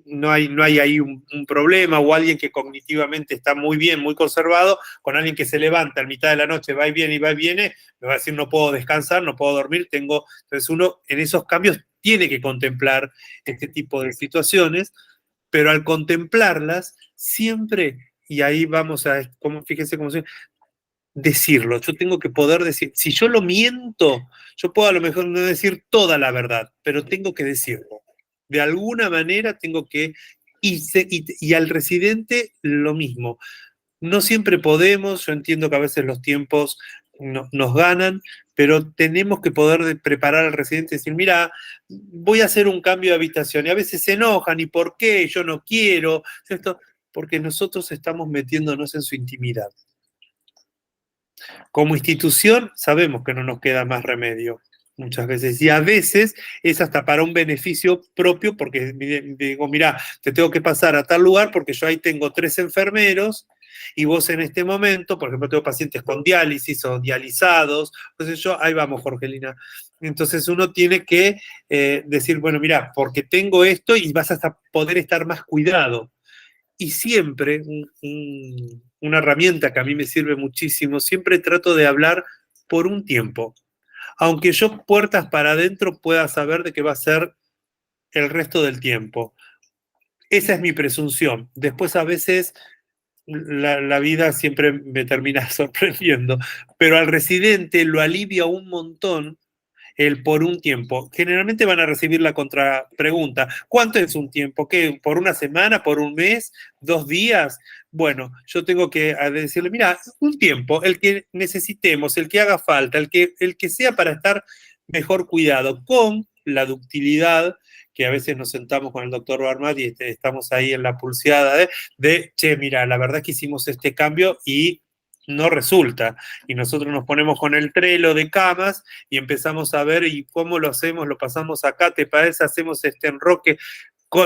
no hay ahí un problema, o alguien que cognitivamente está muy bien, muy conservado, con alguien que se levanta a mitad de la noche, va y viene y va y viene, me va a decir, no puedo descansar, no puedo dormir, entonces uno en esos cambios tiene que contemplar este tipo de situaciones, pero al contemplarlas, siempre, y ahí vamos a, fíjense cómo se decirlo, yo tengo que poder decir, si yo lo miento, yo puedo a lo mejor no decir toda la verdad, pero tengo que decirlo. De alguna manera tengo que, y al residente lo mismo. No siempre podemos, yo entiendo que a veces los tiempos nos ganan, pero tenemos que poder preparar al residente y decir, mira, voy a hacer un cambio de habitación, y a veces se enojan, ¿y por qué? Yo no quiero, esto, porque nosotros estamos metiéndonos en su intimidad. Como institución sabemos que no nos queda más remedio muchas veces, y a veces es hasta para un beneficio propio, porque digo, mira, te tengo que pasar a tal lugar porque yo ahí tengo 3 enfermeros, y vos en este momento, por ejemplo, tengo pacientes con diálisis o dializados, entonces ahí vamos, Jorgelina. Entonces uno tiene que decir, bueno, mira, porque tengo esto y vas a poder estar más cuidado. Y siempre, una herramienta que a mí me sirve muchísimo, siempre trato de hablar por un tiempo. Aunque yo puertas para adentro pueda saber de qué va a ser el resto del tiempo. Esa es mi presunción. Después a veces la vida siempre me termina sorprendiendo, pero al residente lo alivia un montón el por un tiempo. Generalmente van a recibir la contrapregunta. ¿Cuánto es un tiempo? ¿Qué? ¿Por una semana? ¿Por un mes? ¿2 días? Bueno, yo tengo que decirle, mira, un tiempo, el que necesitemos, el que haga falta, el que sea para estar mejor cuidado, con la ductilidad, que a veces nos sentamos con el doctor Barmat y estamos ahí en la pulseada de, che, mira, la verdad es que hicimos este cambio y no resulta. Y nosotros nos ponemos con el Trello de camas y empezamos a ver y cómo lo hacemos, lo pasamos acá, ¿te parece? Hacemos este enroque.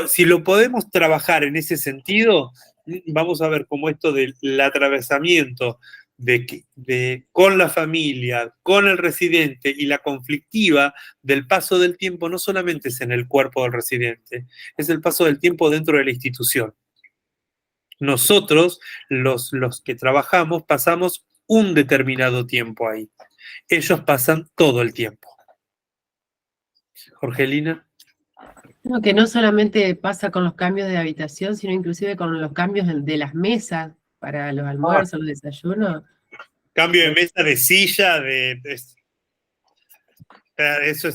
Si lo podemos trabajar en ese sentido, vamos a ver cómo esto del atravesamiento con la familia, con el residente y la conflictiva del paso del tiempo no solamente es en el cuerpo del residente, es el paso del tiempo dentro de la institución. Nosotros, los que trabajamos, pasamos un determinado tiempo ahí. Ellos pasan todo el tiempo. Jorgelina. No, que no solamente pasa con los cambios de habitación, sino inclusive con los cambios de las mesas para los almuerzos, los desayunos. Cambio de mesa, de silla, eso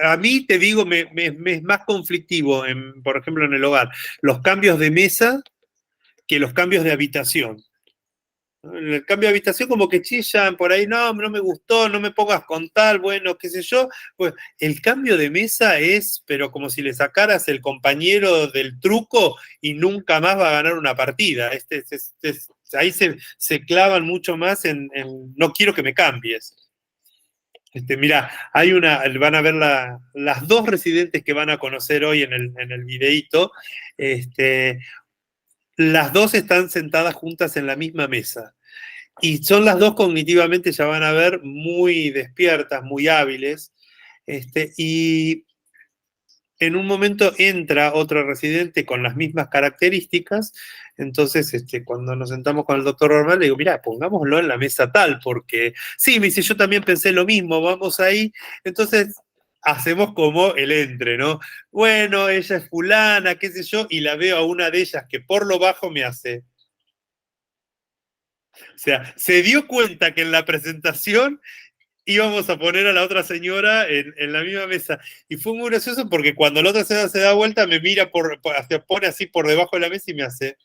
a mí te digo, me es más conflictivo, por ejemplo, en el hogar, los cambios de mesa que los cambios de habitación. En el cambio de habitación como que chillan por ahí, no me gustó, no me pongas con tal, bueno, qué sé yo. Pues el cambio de mesa es, pero como si le sacaras el compañero del truco y nunca más va a ganar una partida. Ahí se clavan mucho más en no quiero que me cambies. Mirá, van a ver las 2 residentes que van a conocer hoy en el videíto, las 2 están sentadas juntas en la misma mesa. Y son las 2 cognitivamente, ya van a ver, muy despiertas, muy hábiles. Y en un momento entra otra residente con las mismas características. Entonces, cuando nos sentamos con el doctor Normal, le digo, mira, pongámoslo en la mesa tal, porque sí, me dice, yo también pensé lo mismo, vamos ahí. Entonces, hacemos como el entre, ¿no? Bueno, ella es fulana, qué sé yo, y la veo a una de ellas que por lo bajo me hace. O sea, se dio cuenta que en la presentación íbamos a poner a la otra señora en la misma mesa. Y fue muy gracioso porque cuando la otra señora se da vuelta, me mira, se pone así por debajo de la mesa y me hace,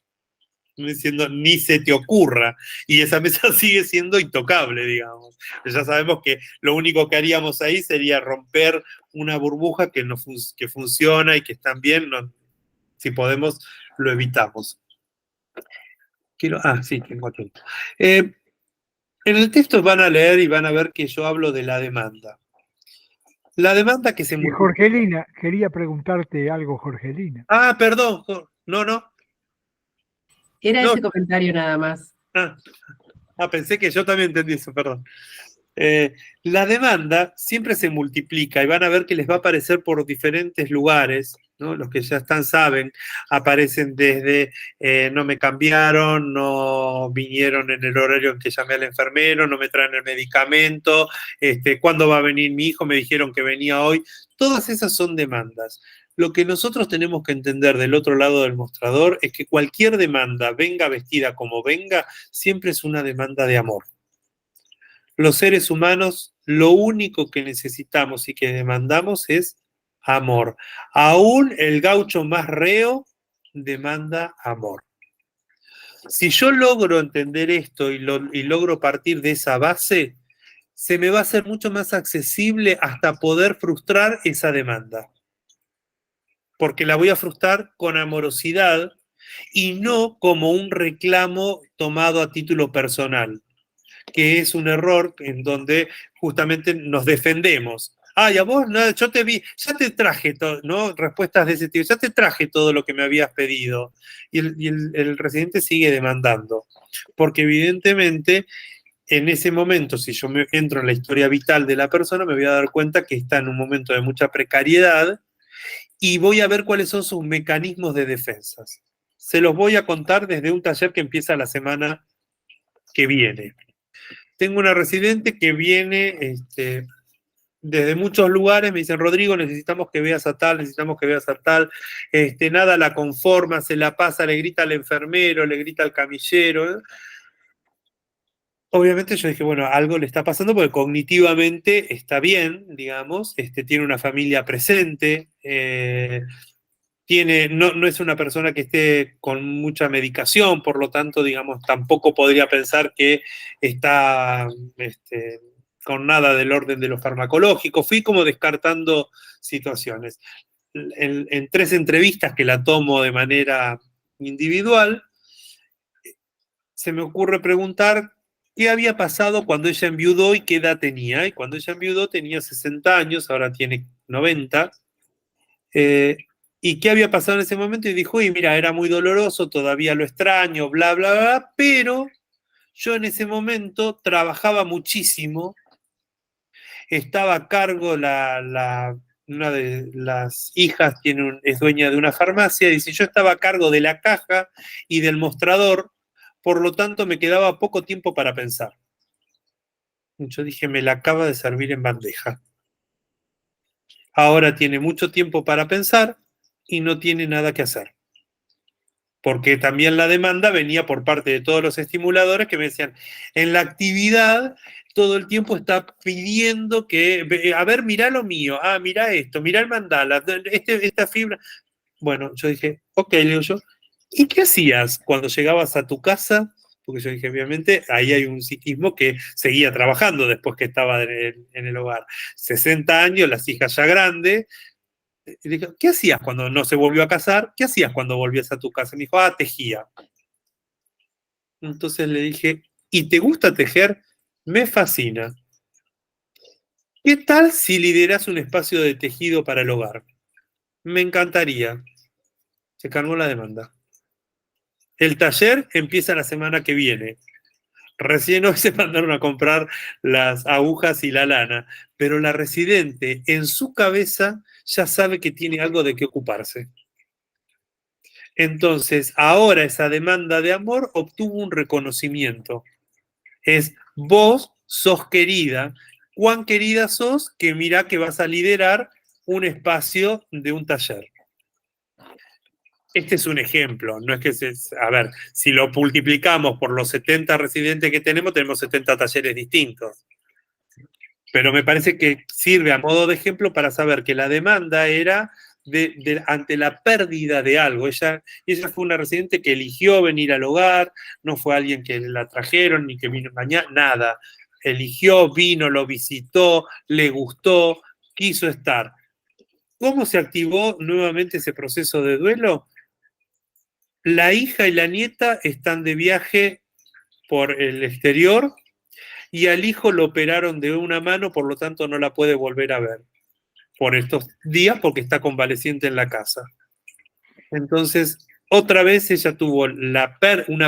diciendo, ni se te ocurra. Y esa mesa sigue siendo intocable, digamos. Ya sabemos que lo único que haríamos ahí sería romper una burbuja que funciona y que están bien. Si podemos, lo evitamos. Sí, tengo aquí. En el texto van a leer y van a ver que yo hablo de la demanda. La demanda que se... Y Jorgelina, quería preguntarte algo, Jorgelina. Perdón, no. Era ese comentario nada más. Pensé que yo también entendí eso, perdón. La demanda siempre se multiplica y van a ver que les va a aparecer por diferentes lugares, ¿no? Los que ya están saben, aparecen desde no me cambiaron, no vinieron en el horario en que llamé al enfermero, no me traen el medicamento, ¿cuándo va a venir mi hijo? Me dijeron que venía hoy. Todas esas son demandas. Lo que nosotros tenemos que entender del otro lado del mostrador es que cualquier demanda, venga vestida como venga, siempre es una demanda de amor. Los seres humanos, lo único que necesitamos y que demandamos es amor. Aún el gaucho más reo demanda amor. Si yo logro entender esto y logro partir de esa base, se me va a hacer mucho más accesible hasta poder frustrar esa demanda. Porque la voy a frustrar con amorosidad y no como un reclamo tomado a título personal, que es un error en donde justamente nos defendemos. Ay, a vos, no, yo te vi, ya te traje todo, ¿no? Respuestas de ese tipo, ya te traje todo lo que me habías pedido. Y el residente sigue demandando. Porque evidentemente, en ese momento, si yo me entro en la historia vital de la persona, me voy a dar cuenta que está en un momento de mucha precariedad y voy a ver cuáles son sus mecanismos de defensas. Se los voy a contar desde un taller que empieza la semana que viene. Tengo una residente que viene desde muchos lugares, me dicen, Rodrigo, necesitamos que veas a tal, necesitamos que veas a tal, nada la conforma, se la pasa, le grita al enfermero, le grita al camillero. Obviamente yo dije, bueno, algo le está pasando porque cognitivamente está bien, digamos, tiene una familia presente, no es una persona que esté con mucha medicación, por lo tanto, digamos, tampoco podría pensar que está con nada del orden de lo farmacológico. Fui como descartando situaciones. En 3 entrevistas que la tomo de manera individual, se me ocurre preguntar qué había pasado cuando ella enviudó y qué edad tenía. Y cuando ella enviudó tenía 60 años, ahora tiene 90. ¿Y qué había pasado en ese momento? Y dijo, y mira, era muy doloroso, todavía lo extraño, bla, bla, bla, pero yo en ese momento trabajaba muchísimo, estaba a cargo, una de las hijas es dueña de una farmacia, y dice, yo estaba a cargo de la caja y del mostrador, por lo tanto me quedaba poco tiempo para pensar. Yo dije, me la acaba de servir en bandeja. Ahora tiene mucho tiempo para pensar y no tiene nada que hacer. Porque también la demanda venía por parte de todos los estimuladores que me decían, en la actividad todo el tiempo está pidiendo que, a ver, mirá lo mío, mirá esto, mirá el mandala, esta fibra. Bueno, yo dije, ok, le digo yo, ¿y qué hacías cuando llegabas a tu casa? Porque yo dije, obviamente, ahí hay un psiquismo que seguía trabajando después que estaba en el hogar. 60 años, las hijas ya grandes. Y le dije, ¿qué hacías cuando no se volvió a casar? ¿Qué hacías cuando volvías a tu casa? Me dijo, tejía. Entonces le dije, ¿y te gusta tejer? Me fascina. ¿Qué tal si lideras un espacio de tejido para el hogar? Me encantaría. Se cargó la demanda. El taller empieza la semana que viene. Recién hoy se mandaron a comprar las agujas y la lana, pero la residente en su cabeza ya sabe que tiene algo de qué ocuparse. Entonces, ahora esa demanda de amor obtuvo un reconocimiento. Es, vos sos querida. ¿Cuán querida sos? Que mirá que vas a liderar un espacio de un taller. Este es un ejemplo, no es que a ver, si lo multiplicamos por los 70 residentes que tenemos 70 talleres distintos. Pero me parece que sirve a modo de ejemplo para saber que la demanda era ante la pérdida de algo. Ella fue una residente que eligió venir al hogar, no fue alguien que la trajeron ni que vino mañana, nada. Eligió, vino, lo visitó, le gustó, quiso estar. ¿Cómo se activó nuevamente ese proceso de duelo? La hija y la nieta están de viaje por el exterior y al hijo lo operaron de una mano, por lo tanto no la puede volver a ver por estos días porque está convaleciente en la casa. Entonces, otra vez ella tuvo una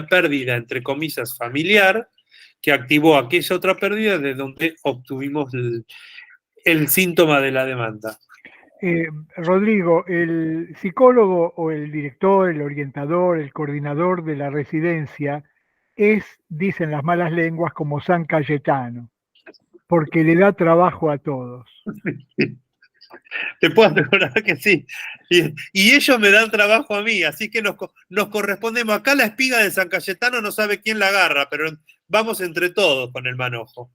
pérdida, entre comillas, familiar, que activó aquella otra pérdida de donde obtuvimos el síntoma de la demanda. Rodrigo, el psicólogo o el director, el orientador, el coordinador de la residencia es, dicen las malas lenguas, como San Cayetano, porque le da trabajo a todos. Te puedo asegurar que sí. Y ellos me dan trabajo a mí, así que nos correspondemos. Acá la espiga de San Cayetano no sabe quién la agarra, pero vamos entre todos con el manojo.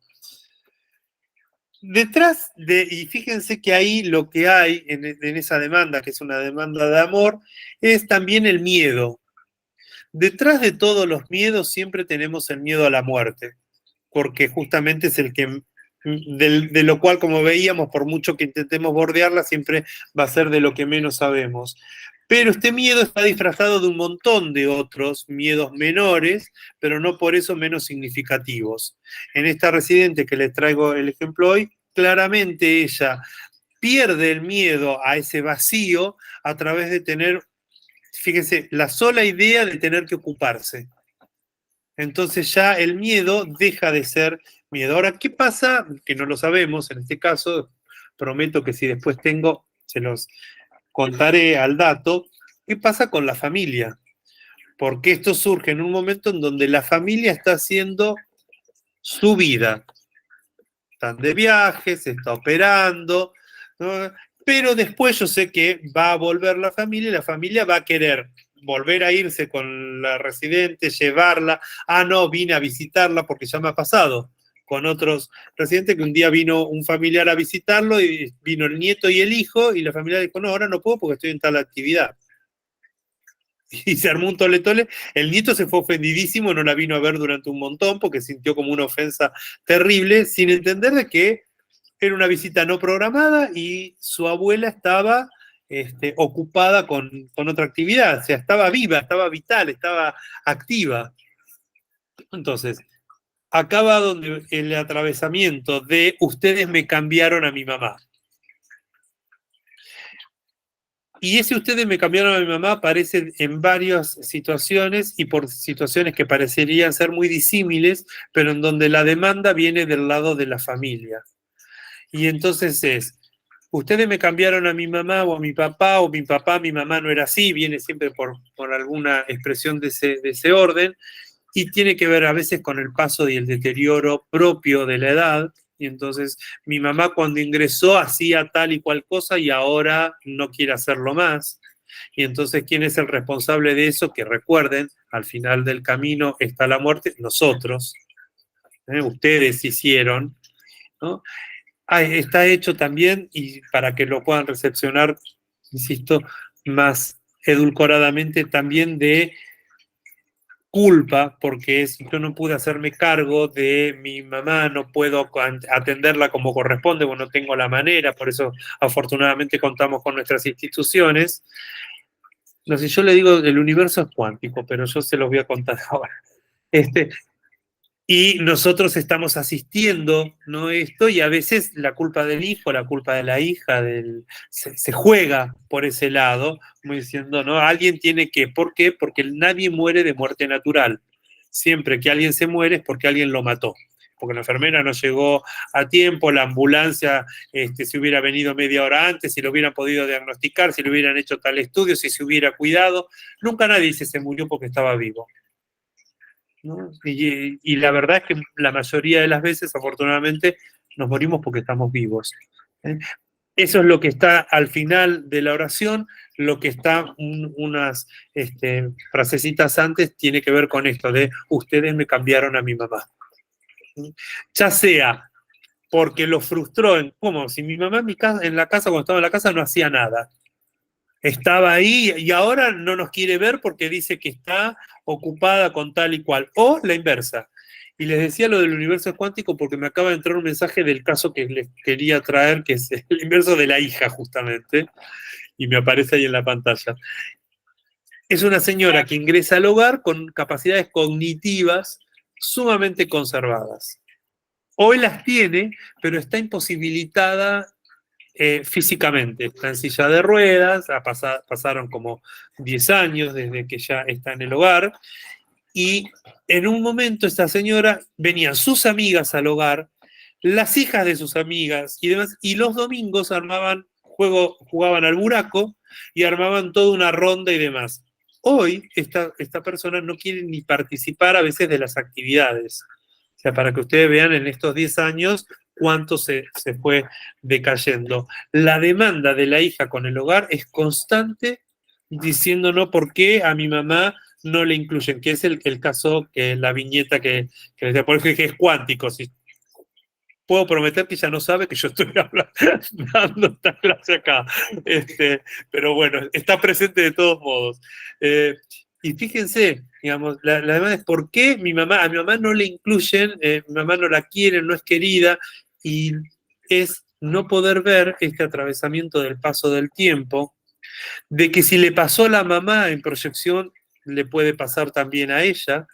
Detrás y fíjense que ahí lo que hay en esa demanda, que es una demanda de amor, es también el miedo. Detrás de todos los miedos siempre tenemos el miedo a la muerte, porque justamente es el que de lo cual, como veíamos, por mucho que intentemos bordearla, siempre va a ser de lo que menos sabemos. Pero este miedo está disfrazado de un montón de otros miedos menores, pero no por eso menos significativos. En esta residente que les traigo el ejemplo hoy, claramente ella pierde el miedo a ese vacío a través de tener, fíjense, la sola idea de tener que ocuparse. Entonces ya el miedo deja de ser miedo. Ahora, ¿qué pasa? Que no lo sabemos en este caso, prometo que si después tengo, se los contaré al dato. ¿Qué pasa con la familia? Porque esto surge en un momento en donde la familia está haciendo su vida. Están de viaje, se está operando, ¿no? Pero después yo sé que va a volver la familia y la familia va a querer volver a irse con la residente, llevarla. Ah, no, vine a visitarla porque ya me ha pasado con otros residentes que un día vino un familiar a visitarlo y vino el nieto y el hijo y la familia dijo, no, ahora no puedo porque estoy en tal actividad. Y se armó un tole-tole. El nieto se fue ofendidísimo, no la vino a ver durante un montón porque sintió como una ofensa terrible, sin entender de que era una visita no programada y su abuela estaba ocupada con otra actividad, o sea, estaba viva, estaba vital, estaba activa. Entonces, acaba donde el atravesamiento de ustedes me cambiaron a mi mamá. Y ese ustedes me cambiaron a mi mamá aparece en varias situaciones y por situaciones que parecerían ser muy disímiles, pero en donde la demanda viene del lado de la familia. Y entonces es, ustedes me cambiaron a mi mamá o a mi papá, o mi papá, mi mamá no era así, viene siempre por alguna expresión de ese orden, y tiene que ver a veces con el paso y el deterioro propio de la edad. Y entonces mi mamá cuando ingresó hacía tal y cual cosa y ahora no quiere hacerlo más. Y entonces, ¿quién es el responsable de eso? Que recuerden, al final del camino está la muerte, nosotros. Ustedes hicieron, ¿no? Está hecho también, y para que lo puedan recepcionar, insisto, más edulcoradamente, también de culpa, porque yo no pude hacerme cargo de mi mamá, no puedo atenderla como corresponde, bueno, no tengo la manera, por eso afortunadamente contamos con nuestras instituciones. No sé, yo le digo, el universo es cuántico, pero yo se los voy a contar ahora. Y nosotros estamos asistiendo, ¿no? Esto, y a veces la culpa del hijo, la culpa de la hija, se juega por ese lado, como diciendo, ¿no? Alguien tiene que, ¿por qué? Porque nadie muere de muerte natural. Siempre que alguien se muere es porque alguien lo mató. Porque la enfermera no llegó a tiempo, la ambulancia si hubiera venido media hora antes, si lo hubieran podido diagnosticar, si le hubieran hecho tal estudio, si se hubiera cuidado. Nunca nadie dice se murió porque estaba vivo, ¿no? Y la verdad es que la mayoría de las veces, afortunadamente, nos morimos porque estamos vivos. Eso es lo que está al final de la oración. Lo que está unas frasecitas antes tiene que ver con esto de ustedes me cambiaron a mi mamá. Ya sea porque lo frustró, como si mi mamá en la casa, cuando estaba en la casa, no hacía nada. Estaba ahí y ahora no nos quiere ver porque dice que está ocupada con tal y cual. O la inversa. Y les decía lo del universo cuántico porque me acaba de entrar un mensaje del caso que les quería traer, que es el inverso de la hija, justamente. Y me aparece ahí en la pantalla. Es una señora que ingresa al hogar con capacidades cognitivas sumamente conservadas. Hoy las tiene, pero está imposibilitada físicamente. Está en silla de ruedas, pasaron como 10 años desde que ya está en el hogar, y en un momento esta señora, venían sus amigas al hogar, las hijas de sus amigas y demás, y los domingos jugaban al buraco y armaban toda una ronda y demás. Hoy esta persona no quiere ni participar a veces de las actividades. O sea, para que ustedes vean en estos 10 años cuánto se fue decayendo. La demanda de la hija con el hogar es constante, diciéndonos por qué a mi mamá no le incluyen, que es el caso, que la viñeta que les decía, por eso que es cuántico. Si puedo prometer que ella no sabe que yo estoy dando esta clase acá. Pero bueno, está presente de todos modos. Y fíjense, digamos, la demanda es por qué a mi mamá no le incluyen, mi mamá no la quiere, no es querida. y es no poder ver este atravesamiento del paso del tiempo, de que si le pasó a la mamá en proyección, le puede pasar también a ella,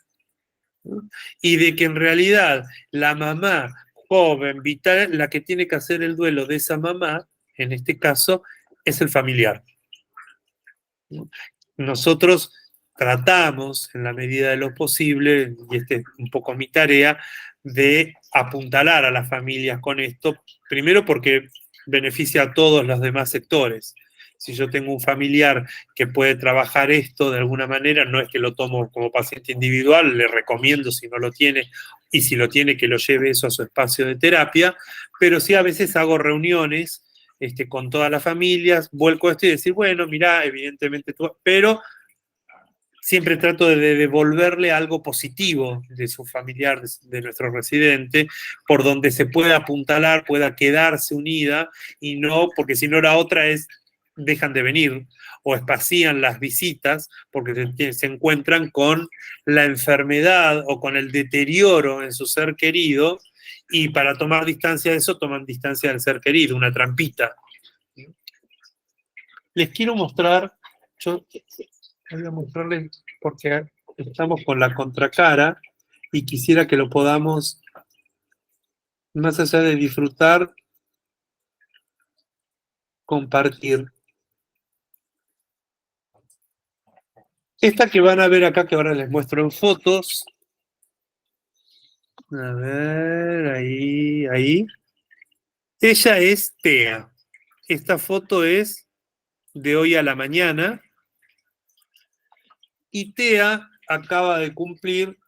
¿no? Y de que en realidad la mamá joven, vital, la que tiene que hacer el duelo de esa mamá, en este caso, es el familiar. Nosotros tratamos, en la medida de lo posible, y esta es un poco mi tarea, de apuntalar a las familias con esto, primero porque beneficia a todos los demás sectores. Si yo tengo un familiar que puede trabajar esto de alguna manera, no es que lo tomo como paciente individual, le recomiendo si no lo tiene, y si lo tiene que lo lleve eso a su espacio de terapia, pero sí a veces hago reuniones con todas las familias, vuelco esto y decir, bueno, mirá, evidentemente tú, pero siempre trato de devolverle algo positivo de su familiar, de nuestro residente, por donde se pueda apuntalar, pueda quedarse unida, y no, porque si no la otra es, dejan de venir, o espacían las visitas, porque se encuentran con la enfermedad o con el deterioro en su ser querido, y para tomar distancia de eso, toman distancia del ser querido, una trampita. Les quiero mostrar, yo voy a mostrarles porque estamos con la contracara y quisiera que lo podamos, más allá de disfrutar, compartir. Esta que van a ver acá, que ahora les muestro en fotos. A ver, ahí. Ella es Tea. Esta foto es de hoy a la mañana. Y Tea acaba de cumplir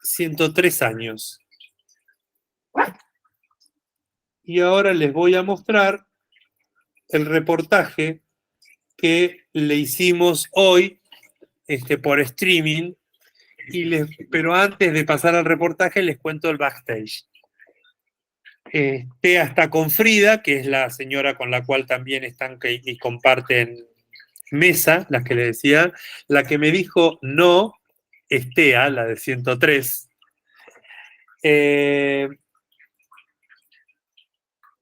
103 años. Y ahora les voy a mostrar el reportaje que le hicimos hoy por streaming, pero antes de pasar al reportaje les cuento el backstage. Tea está con Frida, que es la señora con la cual también están y comparten mesa, las que le decía. La que me dijo no es Tea, la de 103.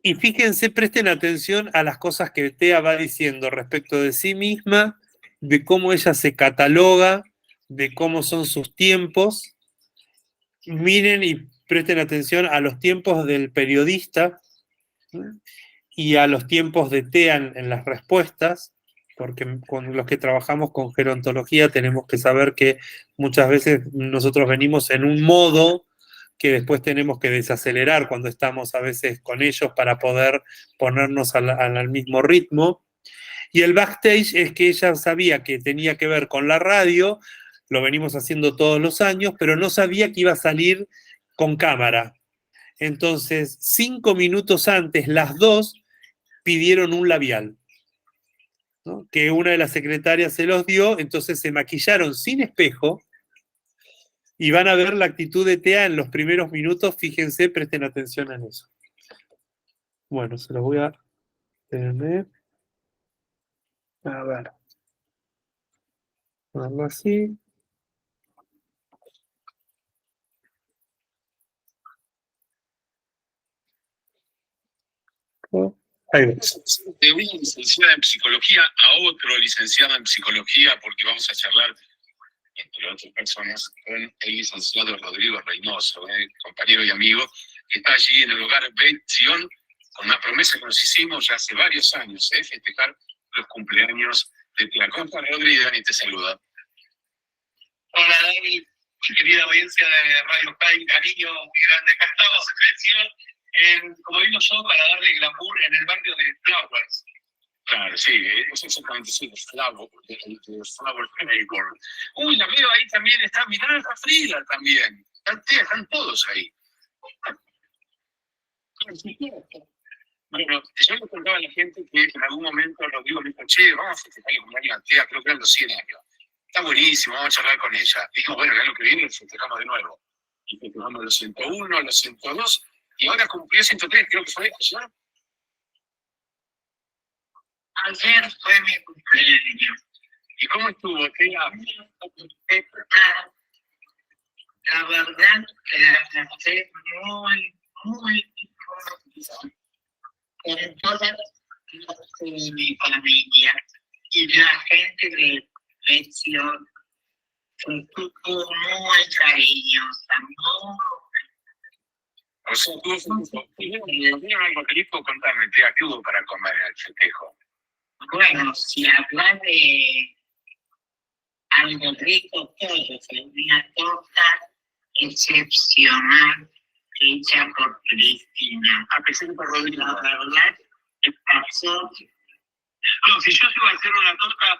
Y fíjense, presten atención a las cosas que Tea va diciendo respecto de sí misma, de cómo ella se cataloga, de cómo son sus tiempos. Miren y presten atención a los tiempos del periodista, ¿sí? Y a los tiempos de Tea en las respuestas, porque con los que trabajamos con gerontología tenemos que saber que muchas veces nosotros venimos en un modo que después tenemos que desacelerar cuando estamos a veces con ellos para poder ponernos al mismo ritmo. Y el backstage es que ella sabía que tenía que ver con la radio, lo venimos haciendo todos los años, pero no sabía que iba a salir con cámara. Entonces, 5 minutos antes, las dos pidieron un labial, ¿no? Que una de las secretarias se los dio, entonces se maquillaron sin espejo, y van a ver la actitud de Tea en los primeros minutos. Fíjense, presten atención a eso. Bueno, se los voy a tener. A ver. Algo así. Ahí va. De una licenciada en psicología a otro licenciado en psicología, porque vamos a charlar, entre otras personas, con el licenciado Rodrigo Reynoso, compañero y amigo, que está allí en el hogar Bet Sion, con una promesa que nos hicimos ya hace varios años, festejar los cumpleaños de Tea. ¿Cómo estás, Rodrigo? Dani te saluda. Hola, Dani, querida audiencia de Radio Kai, cariño muy grande. Acá estamos en Bet Sion, como digo yo, para darle glamour en el barrio de Flowers. Claro, sí, es exactamente así, de Flower Neighborhood. Uy, la veo ahí también, mirá, está Frida también. Están todos ahí. Bueno, yo le contaba a la gente que en algún momento Rodrigo me dijo, che, vamos a festejar el cumpleaños de Tea, creo que eran los 100 años. Está buenísimo, vamos a charlar con ella. Dijo, bueno, el año que viene festejamos de nuevo. Y festejamos los 101, los 102, y ahora cumplió 103, creo que fue ayer. Ayer fue mi cumpleaños. ¿Y cómo estuvo, Tea? La verdad que la pasé muy, muy con toda mi familia y la gente de Presión con muy cariñosa, muy. O sea, ¿tuvieron algo rico? Contame, tía, ¿qué hubo para comer en el festejo? Bueno, si hablas de algo rico, todo, fue una torta excepcional hecha por Cristina. A pesar de Rodrigo. La verdad, pasó. No, si yo iba a hacer una torta,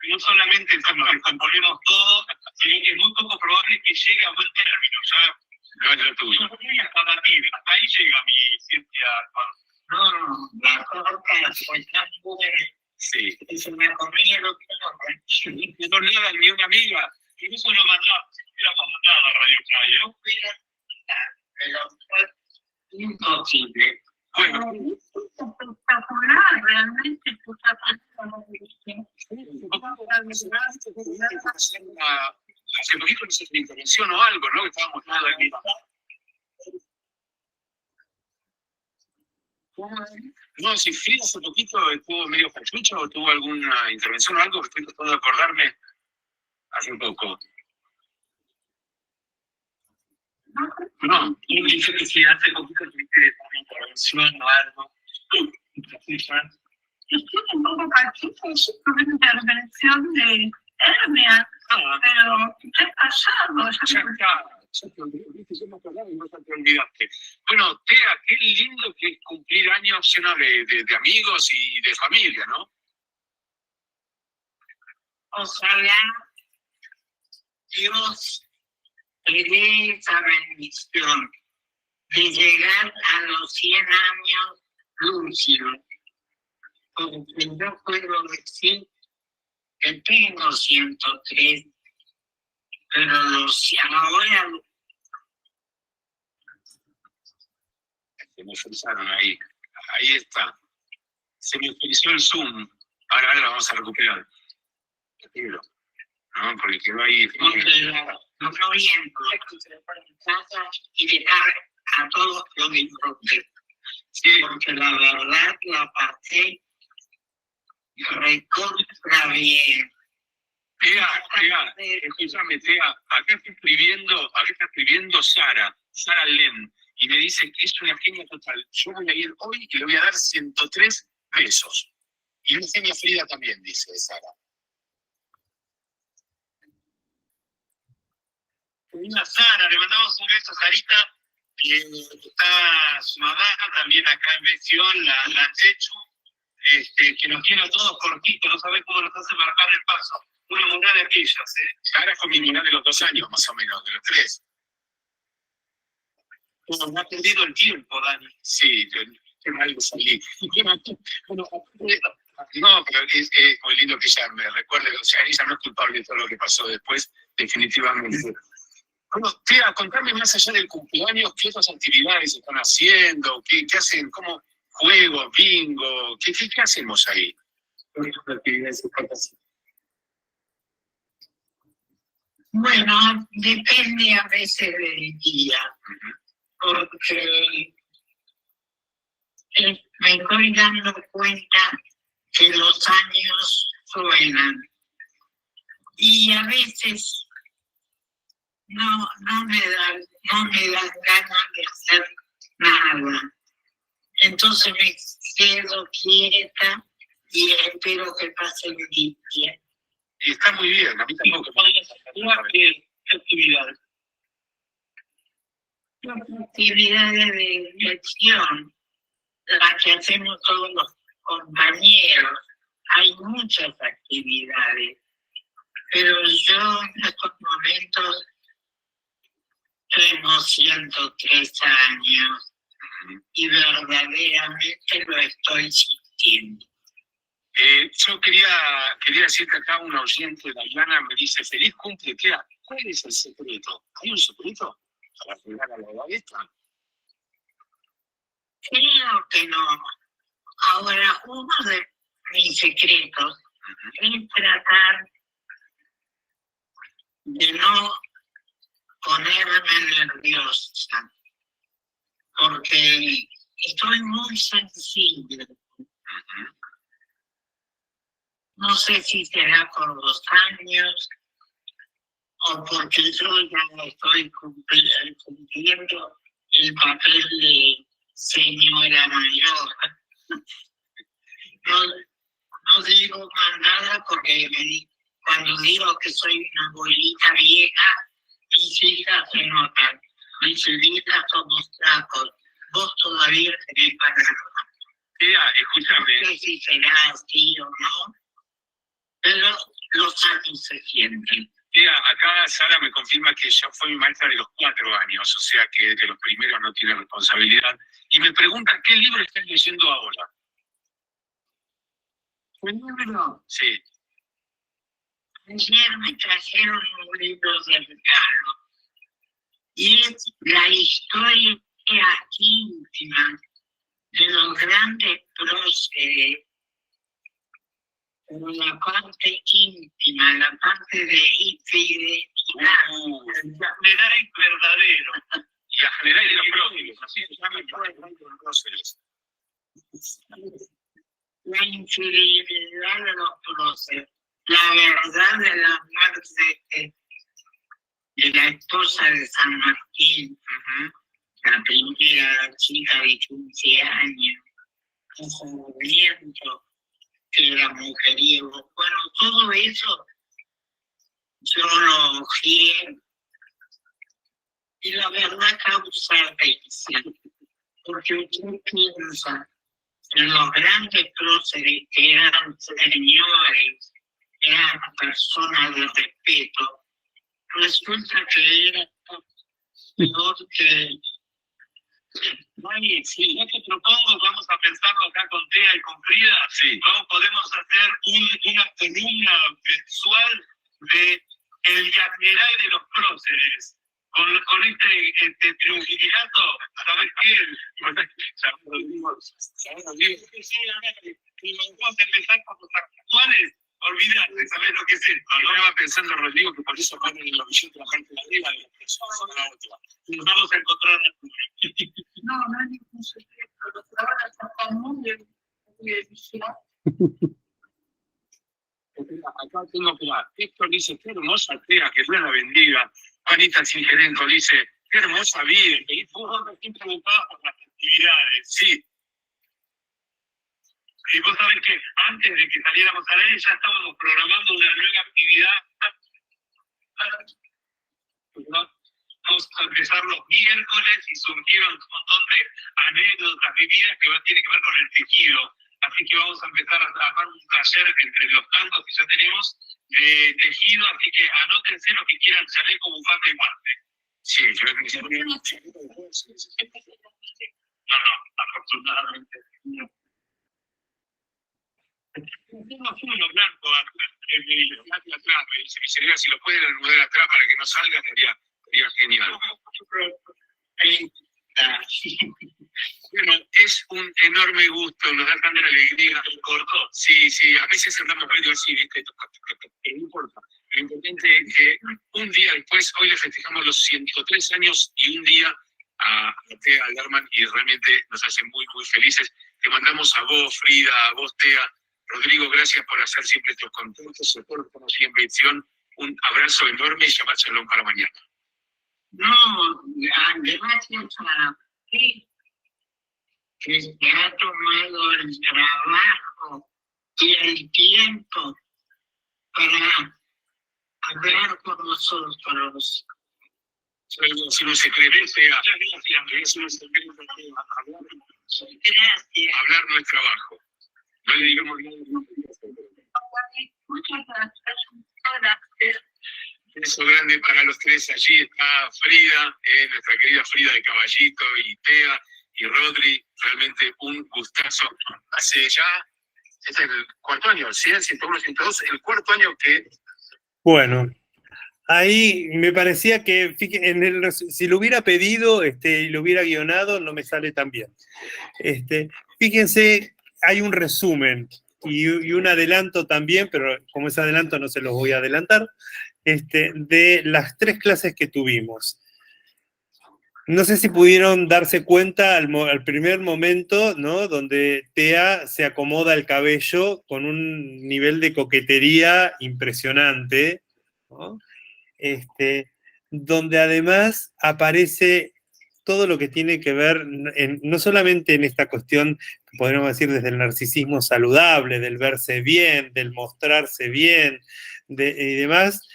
no solamente componemos todo, sino que es muy poco probable que llegue a buen término. Ya no es lo tuyo. Hasta ahí llega mi ciencia. No, la torta fue tan buena. Sí. Que se me comía lo que No nada, ni una amiga. Y eso lo mandaba, si hubiéramos mandado a Radio Calle. no hubiera, pero fue imposible. Bueno. Espectacular, realmente espectacular. Hace poquito no sé si intervención o algo, ¿no? Que estábamos todos aquí. No, si Frida hace poquito estuvo medio cachucha o tuvo alguna intervención o algo, que estoy tratando de acordarme hace poco. No, Y dice que si hace poquito tuviste una intervención o algo. Estoy un poco cachucha, yo tuve una intervención de hernia, pero ¿qué ha pasado? Ya me acordaba y no te olvidaste. Bueno, Tea, qué lindo que es cumplir años llenos de amigos y de familia, ¿no? Ojalá Dios te dé esa bendición de llegar a los 100 años lúcido. Porque yo puedo decir que tengo 103, pero ahora Se me frisaron ahí. Ahí está. Se me frizó el Zoom. Ahora lo vamos a recuperar. No, porque quedó ahí. no oriento en casa y dejar a todos lo disfruten. Sí. Porque la verdad la pasé recontra bien. Tea, escúchame, Tea, acá está escribiendo Sara Len, y me dice que es una genia total. Yo voy a ir hoy y le voy a dar 103 besos. Y una genia Frida también, dice Sara. Una Sara, le mandamos un beso a Sarita, está su mamá también acá en Bención, la Chechu, que nos tiene a todos cortitos, no sabe cómo nos hace marcar el paso. Una moneda de aquellas, Sara fue mi monada de los 2 años, más o menos, de los 3. No ha perdido el tiempo, Dani. Sí, qué mal lo salí. No, pero es muy lindo que ella me recuerde, o sea, ella no es culpable de todo lo que pasó después, definitivamente. Bueno, Tea, contame más allá del cumpleaños, ¿qué otras actividades están haciendo? ¿Qué hacen? ¿Cómo? ¿Juegos, bingo? ¿Qué hacemos ahí? Bueno, depende a veces del día, porque me estoy dando cuenta que los años suenan y a veces no me dan ganas de hacer nada. Entonces me quedo quieta y espero que pase el día. Y está muy bien, a mí tampoco. ¿Qué actividades? Las actividades de lección, las que hacemos todos los compañeros. Hay muchas actividades, pero yo en estos momentos tengo 103 años y verdaderamente lo estoy sintiendo. Yo quería decirte acá, un oyente, Dayana, me dice, feliz cumple, Tea. ¿Cuál es el secreto? ¿Hay un secreto para llegar a la edad esta? Creo que no. Ahora, uno de mis secretos es tratar de no ponerme nerviosa, porque Estoy muy sensible. No sé si será por los años o porque yo ya estoy cumpliendo el papel de señora mayor. No digo más nada porque cuando digo que soy una abuelita vieja, mis hijas se notan. Mis hijas somos trapos. Vos todavía tenés para... Tía, escúchame. No sé si será así o no, pero los años se sienten. Tía, acá Sara me confirma que ella fue mi maestra de los 4 años, o sea que de los primeros no tiene responsabilidad. Y me pregunta, ¿qué libro estás leyendo ahora? ¿Un libro? Sí. Ayer me trajeron un libro de regalo. Y es la historia íntima de los grandes próceres, pero la parte íntima, la parte de infidelidad. El Yahnerai verdadero. Yahnerai de los próceres, así se llama el próceres. La infidelidad de los próceres, la verdad de la muerte de la esposa de San Martín, la primera chica de 15 años, el sufrimiento que era mujeriego. Bueno, todo eso yo lo quiero. Y la verdad causa risa, porque usted piensa en los grandes próceres que eran señores, eran personas de respeto. Resulta que era peor que... Mani, sí, yo te propongo, vamos a pensarlo acá con Tea y con Frida, sí. Podemos hacer una columna mensual de el Yahnerai de los próceres. Con este triunvirato, ¿sabes qué? Y vamos a empezar con los actuales. Olvídate, ¿sabes lo que es esto? No me va pensando, Rodrigo, que por eso ponen en la visión de la gente de arriba de la persona a la otra. Nos vamos a encontrar. No hay ningún secreto, los ahora están muy bien. Acá tengo que dar. Héctor dice, qué hermosa Tea, que Dios la bendiga. Juanita Singerenko dice, qué hermosa vida. Y vos siempre preocupada por las actividades. Sí. Y vos sabés que antes de que saliéramos al aire ya estábamos programando una nueva actividad. Vamos a empezar los miércoles y surgieron un montón de anécdotas vividas que tienen que ver con el tejido. Así que vamos a empezar a armar un taller entre los tantos que ya tenemos de tejido. Así que anótense los que quieran chaleco, bufanda y guante. Sí, yo no, afortunadamente no. Tenemos uno blanco atrás, me dice, mi señora, si lo pueden anudar atrás para que no salga, sería genial. Bueno, es un enorme gusto, nos da tanta alegría. ¿Cortó? Sí, a veces andamos medio así, ¿viste? No importa. Lo importante es que un día después, hoy le festejamos los 103 años y un día a Tea Alderman y realmente nos hace muy, muy felices. Te mandamos a vos, Frida, a vos, Tea. Rodrigo, gracias por hacer siempre estos contactos, soporte como siempre, bendición. Un abrazo enorme y Shabbat Shalom para mañana. No, gracias a ti, que se ha tomado el trabajo y el tiempo para hablar con nosotros. Es un secreto, Tea. Es un secreto, Gracias. hablar no es trabajo. No le digamos nada. Muchas gracias. Beso grande para los tres. Allí está Frida, nuestra querida Frida de Caballito, y Tea y Rodri. Realmente un gustazo. Hace ya, es el cuarto año, 100, 101, 102, el cuarto año que... Bueno, ahí me parecía que si lo hubiera pedido y lo hubiera guionado, no me sale tan bien. Fíjense, hay un resumen y un adelanto también, pero como es adelanto no se los voy a adelantar, de las 3 clases que tuvimos. No sé si pudieron darse cuenta al primer momento, ¿no? Donde Tea se acomoda el cabello con un nivel de coquetería impresionante, ¿no? Donde además aparece todo lo que tiene que ver, no solamente en esta cuestión, podríamos decir, desde el narcisismo saludable, del verse bien, del mostrarse bien, y demás,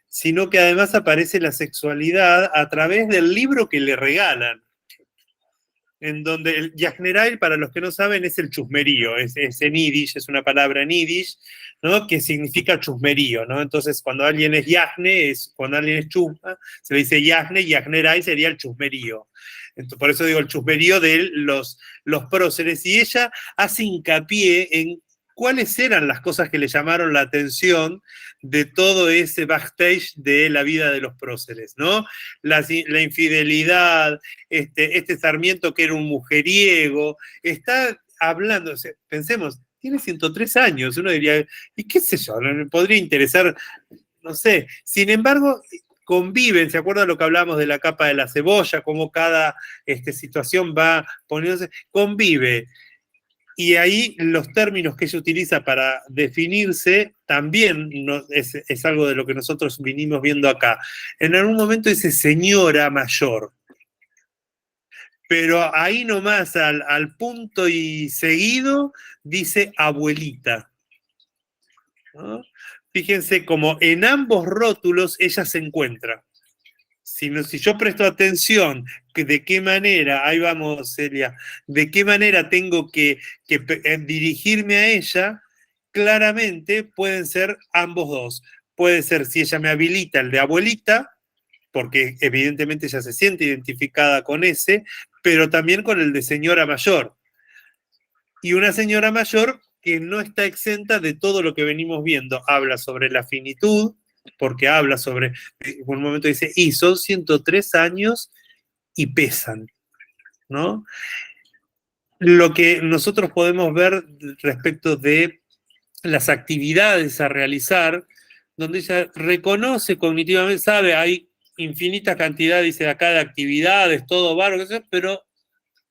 sino que además aparece la sexualidad a través del libro que le regalan, en donde el Yajnerail, para los que no saben, es el chusmerío, es en Yiddish, es una palabra en Yiddish, ¿no? Que significa chusmerío, ¿no? Entonces, cuando alguien es Yajne, cuando alguien es chusma, se le dice Yajne, y Yajnerail sería el chusmerío. Entonces, por eso digo el chusmerío de los próceres, y ella hace hincapié en cuáles eran las cosas que le llamaron la atención de todo ese backstage de la vida de los próceres, ¿no? La infidelidad, este Sarmiento que era un mujeriego, está hablando, o sea, pensemos, tiene 103 años, uno diría, y qué sé yo, podría interesar, no sé, sin embargo, conviven, ¿se acuerdan lo que hablamos de la capa de la cebolla, cómo cada situación va poniéndose, convive? Y ahí los términos que ella utiliza para definirse también es algo de lo que nosotros vinimos viendo acá. En algún momento dice señora mayor, pero ahí nomás al punto y seguido dice abuelita, ¿no? Fíjense como en ambos rótulos ella se encuentra. Si yo presto atención, de qué manera, ahí vamos Celia, de qué manera tengo que dirigirme a ella, claramente pueden ser ambos dos. Puede ser si ella me habilita el de abuelita, porque evidentemente ella se siente identificada con ese, pero también con el de señora mayor. Y una señora mayor que no está exenta de todo lo que venimos viendo. Habla sobre la finitud, porque habla sobre, en un momento dice, y son 103 años y pesan, ¿no? Lo que nosotros podemos ver respecto de las actividades a realizar, donde ella reconoce cognitivamente, sabe, hay infinita cantidad, dice acá, de actividades, todo bárbaro, pero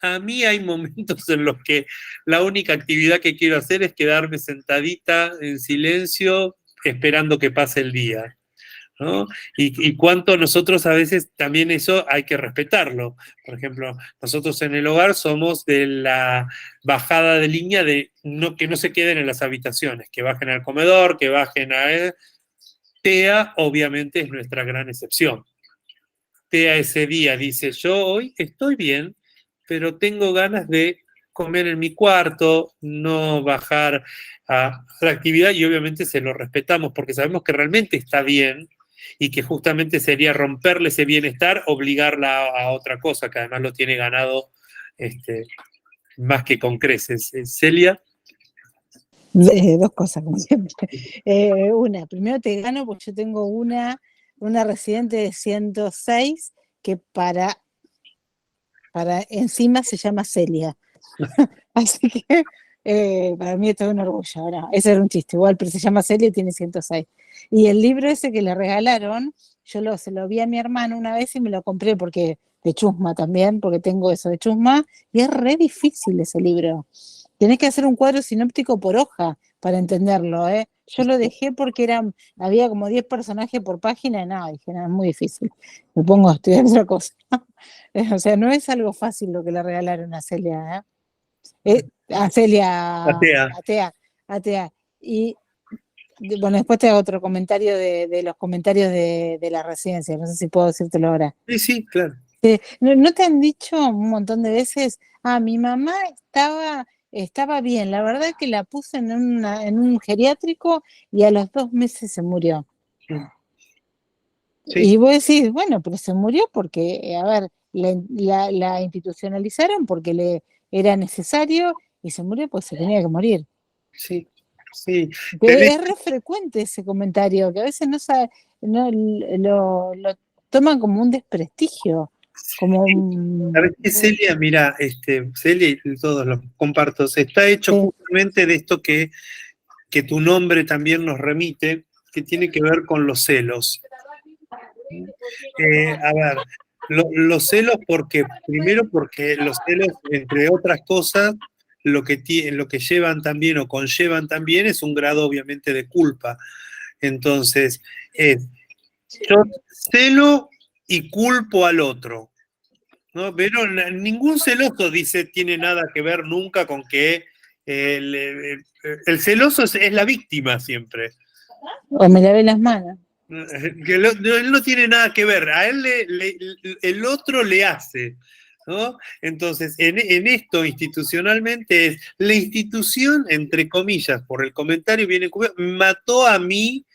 a mí hay momentos en los que la única actividad que quiero hacer es quedarme sentadita en silencio esperando que pase el día, ¿no? Y cuánto nosotros a veces también eso hay que respetarlo. Por ejemplo, nosotros en el hogar somos de la bajada de línea de que no se queden en las habitaciones, que bajen al comedor, que bajen a... Tea obviamente es nuestra gran excepción. Tea ese día dice, yo hoy estoy bien, pero tengo ganas de comer en mi cuarto, no bajar a la actividad, y obviamente se lo respetamos porque sabemos que realmente está bien y que justamente sería romperle ese bienestar, obligarla a otra cosa, que además lo tiene ganado más que con creces. Celia. Dos cosas, como siempre. Una, primero te gano porque yo tengo una residente de 106 que para encima se llama Celia. Así que para mí esto es un orgullo. Ahora, ese era un chiste igual, pero se llama Celia y tiene 106. Y el libro ese que le regalaron, se lo vi a mi hermano una vez y me lo compré porque de chusma también, porque tengo eso de chusma, y es re difícil ese libro. Tenés que hacer un cuadro sinóptico por hoja para entenderlo, ¿eh? Yo lo dejé porque había como 10 personajes por página y nada, dije, nada, es muy difícil. Me pongo a estudiar otra cosa. O sea, no es algo fácil lo que le regalaron a Celia, a Celia, a Tea. Y bueno, después te hago otro comentario de los comentarios de la residencia, no sé si puedo decírtelo ahora. Sí, claro. ¿No te han dicho un montón de veces, mi mamá estaba bien, la verdad es que la puse en un geriátrico y a los 2 meses se murió? Sí. Y vos decís, bueno, pero se murió porque, a ver, la institucionalizaron porque le era necesario y se murió porque se tenía que morir. Sí. Es re frecuente ese comentario, que a veces lo toman como un desprestigio. ¿Sabes qué, Celia? Mira, Celia y todos los comparto, está hecho justamente de esto que tu nombre también nos remite, que tiene que ver con los celos. A ver, Los celos porque, primero porque los celos, entre otras cosas, lo que llevan también o conllevan también es un grado obviamente de culpa. Entonces, yo celo y culpo al otro, ¿no? Pero ningún celoso tiene nada que ver nunca con que el celoso es la víctima siempre. O me lavé las manos. Que él no tiene nada que ver, a él el otro le hace, ¿no? Entonces, en esto institucionalmente es la institución, entre comillas, por el comentario viene, mató a mi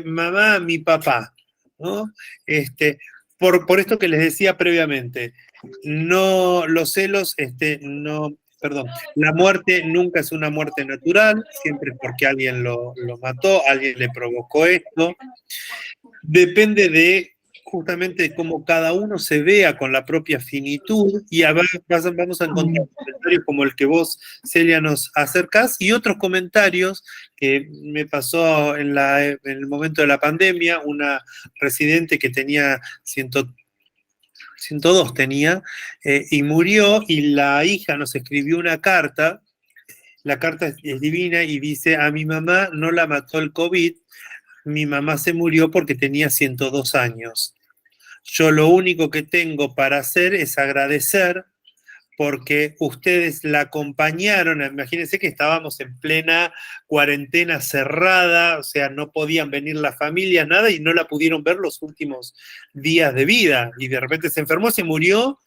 mamá, a mi papá, ¿no? Por esto que les decía previamente, no, los celos, no, perdón, la muerte nunca es una muerte natural, siempre es porque alguien lo mató, alguien le provocó esto. Depende de justamente cómo cada uno se vea con la propia finitud, y vamos a encontrar comentarios como el que vos, Celia, nos acercás, y otros comentarios que me pasó en el momento de la pandemia, una residente que tenía 102 tenía, y murió, y la hija nos escribió una carta. La carta es divina y dice: a mi mamá no la mató el COVID, mi mamá se murió porque tenía 102 años. Yo lo único que tengo para hacer es agradecer porque ustedes la acompañaron. Imagínense que estábamos en plena cuarentena cerrada, o sea, no podían venir las familias, nada, y no la pudieron ver los últimos días de vida. Y de repente se enfermó, se murió,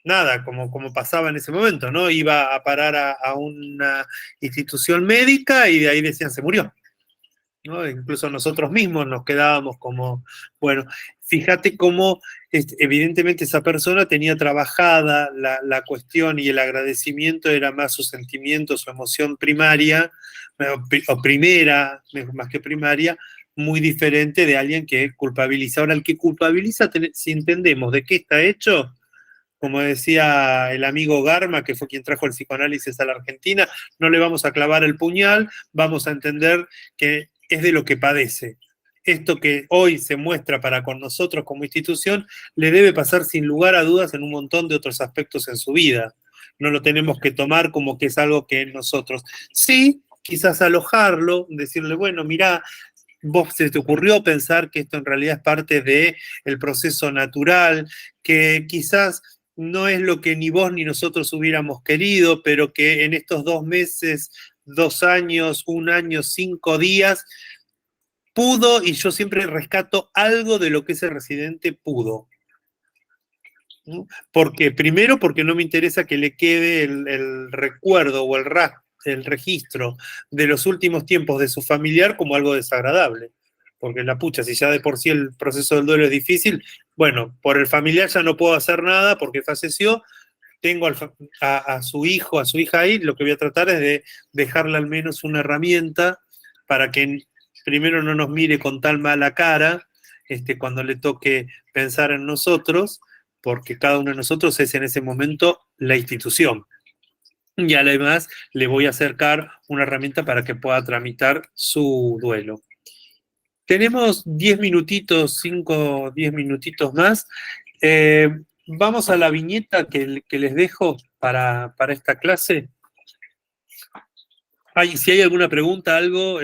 nada, como pasaba en ese momento, ¿no? Iba a parar a una institución médica y de ahí decían, se murió, ¿no? Incluso nosotros mismos nos quedábamos como, bueno, fíjate cómo evidentemente esa persona tenía trabajada la cuestión, y el agradecimiento era más su sentimiento, su emoción primaria, o primera, más que primaria, muy diferente de alguien que culpabiliza. Ahora, el que culpabiliza, si entendemos de qué está hecho, como decía el amigo Garma, que fue quien trajo el psicoanálisis a la Argentina, no le vamos a clavar el puñal, vamos a entender que es de lo que padece. Esto que hoy se muestra para con nosotros como institución, le debe pasar sin lugar a dudas en un montón de otros aspectos en su vida. No lo tenemos que tomar como que es algo que nosotros. Sí, quizás alojarlo, decirle, bueno, mirá, vos se te ocurrió pensar que esto en realidad es parte del proceso natural, que quizás no es lo que ni vos ni nosotros hubiéramos querido, pero que en estos 2 meses, 2 años, 1 año, 5 días, pudo, y yo siempre rescato algo de lo que ese residente pudo. ¿No? Porque, primero, porque no me interesa que le quede el recuerdo o el registro de los últimos tiempos de su familiar como algo desagradable. Porque la pucha, si ya de por sí el proceso del duelo es difícil, bueno, por el familiar ya no puedo hacer nada porque falleció, tengo a su hijo, a su hija ahí, lo que voy a tratar es de dejarle al menos una herramienta para que primero no nos mire con tan mala cara cuando le toque pensar en nosotros, porque cada uno de nosotros es en ese momento la institución. Y además le voy a acercar una herramienta para que pueda tramitar su duelo. Tenemos 10 minutitos, 5, 10 minutitos más. Vamos a la viñeta que les dejo para esta clase. Si hay alguna pregunta, algo,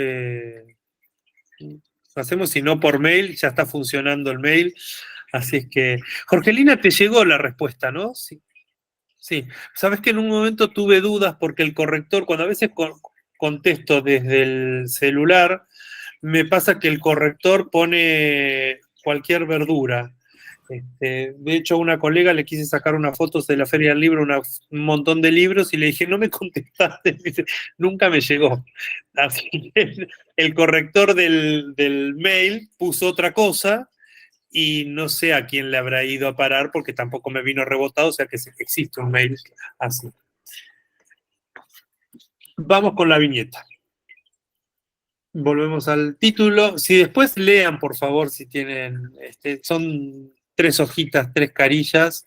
hacemos, si no por mail, ya está funcionando el mail. Así es que, Jorgelina, te llegó la respuesta, ¿no? Sí. Sí. Sabes que en un momento tuve dudas porque el corrector, cuando a veces contesto desde el celular, me pasa que el corrector pone cualquier verdura. De hecho, a una colega le quise sacar unas fotos de la Feria del Libro, un montón de libros, y le dije, no me contestaste. Dice, nunca me llegó. Así que el corrector del mail puso otra cosa, y no sé a quién le habrá ido a parar porque tampoco me vino rebotado, o sea que existe un mail así. Vamos con la viñeta. Volvemos al título. Si después lean, por favor, si tienen, son 3 hojitas, 3 carillas,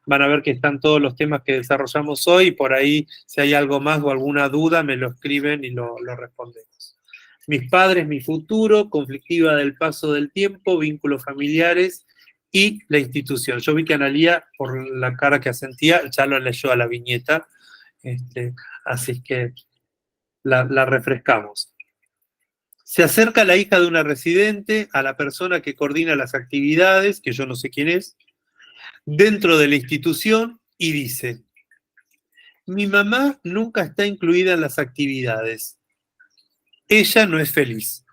van a ver que están todos los temas que desarrollamos hoy, y por ahí, si hay algo más o alguna duda, me lo escriben y lo respondemos. Mis padres, mi futuro, conflictiva del paso del tiempo, vínculos familiares y la institución. Yo vi que Analía, por la cara que asentía, ya lo leyó a la viñeta, así que la refrescamos. Se acerca la hija de una residente a la persona que coordina las actividades, que yo no sé quién es, dentro de la institución y dice: mi mamá nunca está incluida en las actividades. Ella no es feliz.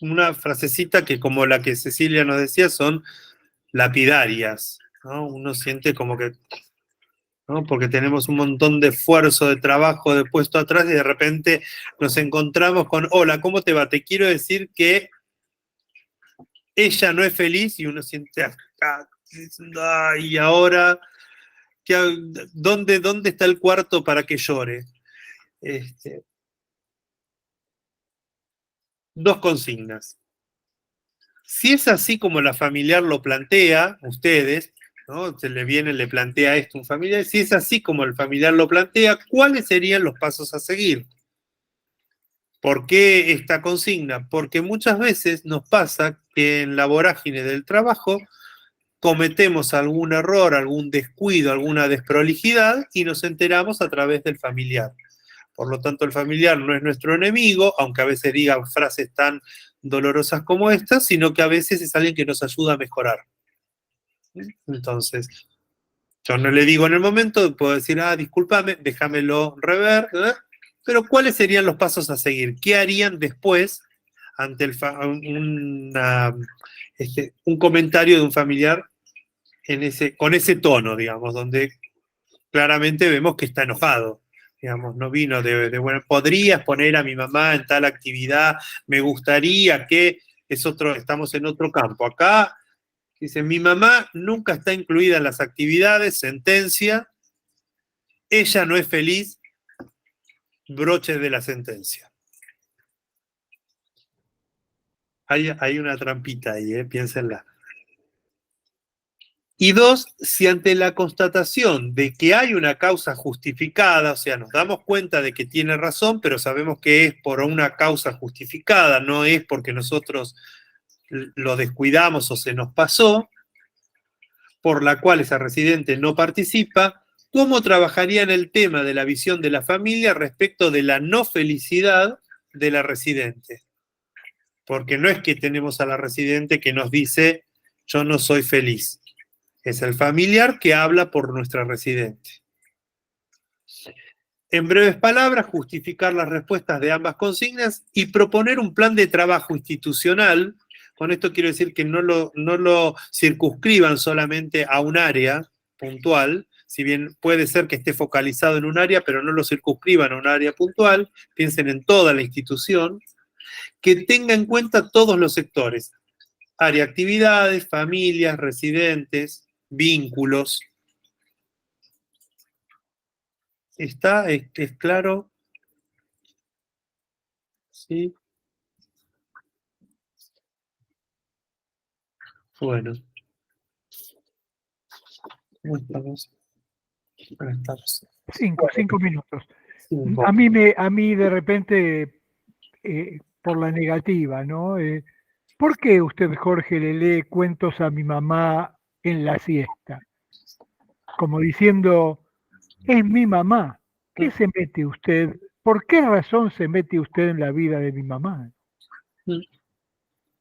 Una frasecita que, como la que Cecilia nos decía, son lapidarias, ¿no? Uno siente como que, ¿no? Porque tenemos un montón de esfuerzo, de trabajo, de puesto atrás, y de repente nos encontramos con: hola, ¿cómo te va? Te quiero decir que ella no es feliz, y uno siente, y ahora, ¿dónde está el cuarto para que llore? Dos consignas. Si es así como la familiar lo plantea, ustedes, ¿no? Se le plantea esto a un familiar, si es así como el familiar lo plantea, ¿cuáles serían los pasos a seguir? ¿Por qué esta consigna? Porque muchas veces nos pasa que en la vorágine del trabajo cometemos algún error, algún descuido, alguna desprolijidad y nos enteramos a través del familiar. Por lo tanto, el familiar no es nuestro enemigo, aunque a veces digan frases tan dolorosas como estas, sino que a veces es alguien que nos ayuda a mejorar. Entonces, yo no le digo en el momento, puedo decir: discúlpame, déjamelo rever, pero ¿cuáles serían los pasos a seguir? ¿Qué harían después ante un comentario de un familiar con ese tono, digamos, donde claramente vemos que está enojado? Digamos, no vino bueno, podrías poner a mi mamá en tal actividad, me gustaría que, estamos en otro campo. Acá dice: mi mamá nunca está incluida en las actividades, sentencia, ella no es feliz, broche de la sentencia. Hay una trampita ahí, piénsenla. Y dos, si ante la constatación de que hay una causa justificada, o sea, nos damos cuenta de que tiene razón, pero sabemos que es por una causa justificada, no es porque nosotros lo descuidamos o se nos pasó, por la cual esa residente no participa, ¿cómo trabajaría en el tema de la visión de la familia respecto de la no felicidad de la residente? Porque no es que tenemos a la residente que nos dice: yo no soy feliz. Es el familiar que habla por nuestra residente. En breves palabras, justificar las respuestas de ambas consignas y proponer un plan de trabajo institucional. Con esto quiero decir que no lo circunscriban solamente a un área puntual, si bien puede ser que esté focalizado en un área, pero no lo circunscriban a un área puntual, piensen en toda la institución, que tenga en cuenta todos los sectores: área, actividades, familias, residentes, vínculos. ¿Está? ¿Es claro? Sí. Bueno. ¿Cómo estamos? Buenas tardes. 5 minutos. 5. A mí de repente, por la negativa, ¿no? ¿Por qué usted, Jorge, le lee cuentos a mi mamá en la siesta? Como diciendo: es mi mamá. ¿Qué se mete usted? ¿Por qué razón se mete usted en la vida de mi mamá?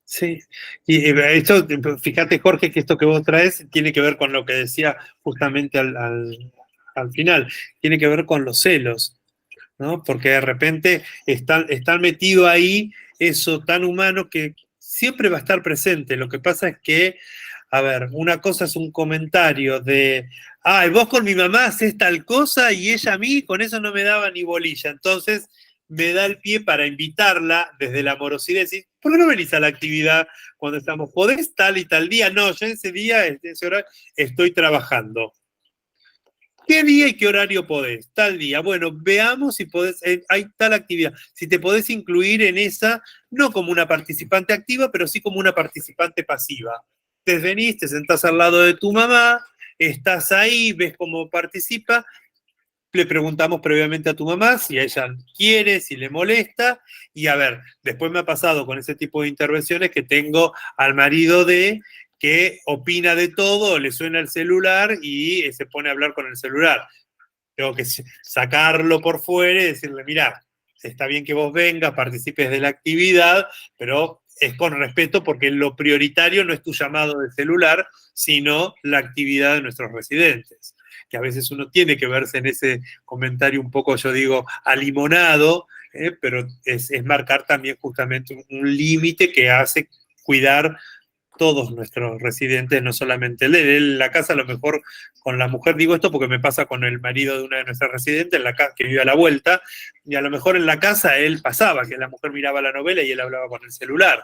Sí, y esto, fíjate, Jorge, que esto que vos traes tiene que ver con lo que decía justamente al final, tiene que ver con los celos, ¿no? Porque de repente están metido ahí eso tan humano que siempre va a estar presente. Lo que pasa es que, a ver, una cosa es un comentario de: vos con mi mamá haces tal cosa y ella a mí con eso no me daba ni bolilla. Entonces me da el pie para invitarla desde la amorosidad y decir: ¿por qué no venís a la actividad cuando estamos? ¿Podés tal y tal día? No, yo ese día, ese horario, estoy trabajando. ¿Qué día y qué horario podés? Tal día. Bueno, veamos si podés, hay tal actividad. Si te podés incluir en esa, no como una participante activa, pero sí como una participante pasiva. Te venís, te sentás al lado de tu mamá, estás ahí, ves cómo participa, le preguntamos previamente a tu mamá si ella quiere, si le molesta, y a ver, después me ha pasado con ese tipo de intervenciones que tengo al marido que opina de todo, le suena el celular y se pone a hablar con el celular. Tengo que sacarlo por fuera y decirle, mira, está bien que vos vengas, participes de la actividad, pero es con respeto porque lo prioritario no es tu llamado de celular, sino la actividad de nuestros residentes. Que a veces uno tiene que verse en ese comentario un poco, yo digo, alimonado, pero es marcar también justamente un límite que hace cuidar todos nuestros residentes, no solamente él. En la casa, a lo mejor con la mujer, digo esto porque me pasa con el marido de una de nuestras residentes, en la casa, que vive a la vuelta, y a lo mejor en la casa él pasaba, que la mujer miraba la novela y él hablaba con el celular.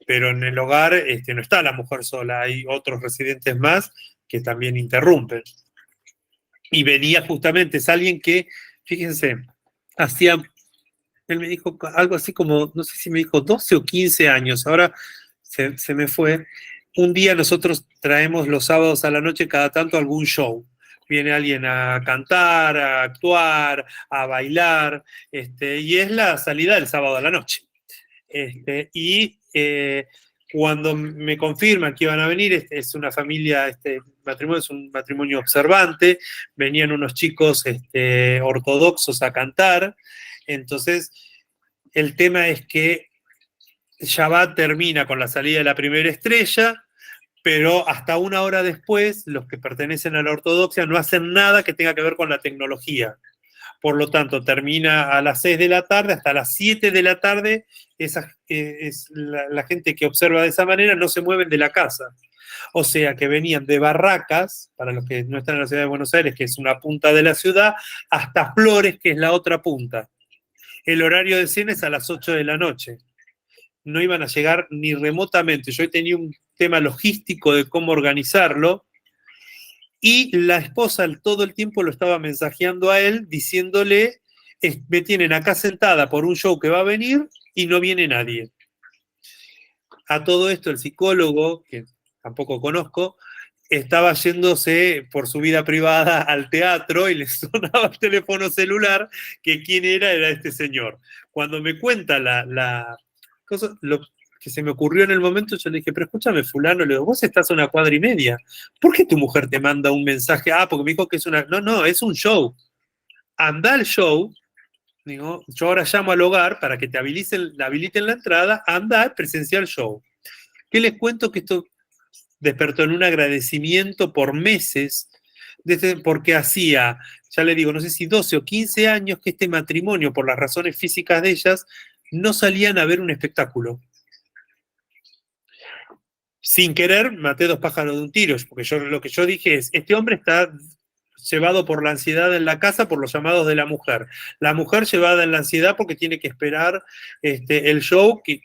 Pero en el hogar no está la mujer sola, hay otros residentes más que también interrumpen. Y venía justamente, es alguien que, fíjense, él me dijo algo así como, no sé si me dijo 12 o 15 años, ahora se me fue. Un día nosotros traemos los sábados a la noche cada tanto algún show. Viene alguien a cantar, a actuar, a bailar, y es la salida del sábado a la noche. Cuando me confirman que iban a venir, es una familia, matrimonio es un matrimonio observante, venían unos chicos ortodoxos a cantar, entonces el tema es que Shabbat termina con la salida de la primera estrella, pero hasta una hora después, los que pertenecen a la ortodoxia no hacen nada que tenga que ver con la tecnología. Por lo tanto, termina a las 6 de la tarde, hasta las 7 de la tarde, la gente que observa de esa manera no se mueven de la casa. O sea, que venían de Barracas, para los que no están en la ciudad de Buenos Aires, que es una punta de la ciudad, hasta Flores, que es la otra punta. El horario de cena es a las 8 de la noche. No iban a llegar ni remotamente. Yo tenía un tema logístico de cómo organizarlo, y la esposa todo el tiempo lo estaba mensajeando a él, diciéndole, me tienen acá sentada por un show que va a venir y no viene nadie. A todo esto el psicólogo, que tampoco conozco, estaba yéndose por su vida privada al teatro y le sonaba el teléfono celular, que quién era este señor. Cuando me cuenta la cosa, lo que se me ocurrió en el momento, yo le dije, pero escúchame, fulano, le digo, vos estás a 1 cuadra y media. ¿Por qué tu mujer te manda un mensaje? Porque me dijo que es una... No, es un show. Anda al show. Digo, yo ahora llamo al hogar para que te habiliten la entrada. Anda, presenciar el show. ¿Qué les cuento? Que esto despertó en un agradecimiento por meses, porque hacía, ya le digo, no sé si 12 o 15 años que este matrimonio, por las razones físicas de ellas, no salían a ver un espectáculo. Sin querer, maté 2 pájaros de un tiro, porque lo que yo dije es, este hombre está llevado por la ansiedad en la casa por los llamados de la mujer. La mujer llevada en la ansiedad porque tiene que esperar el show, que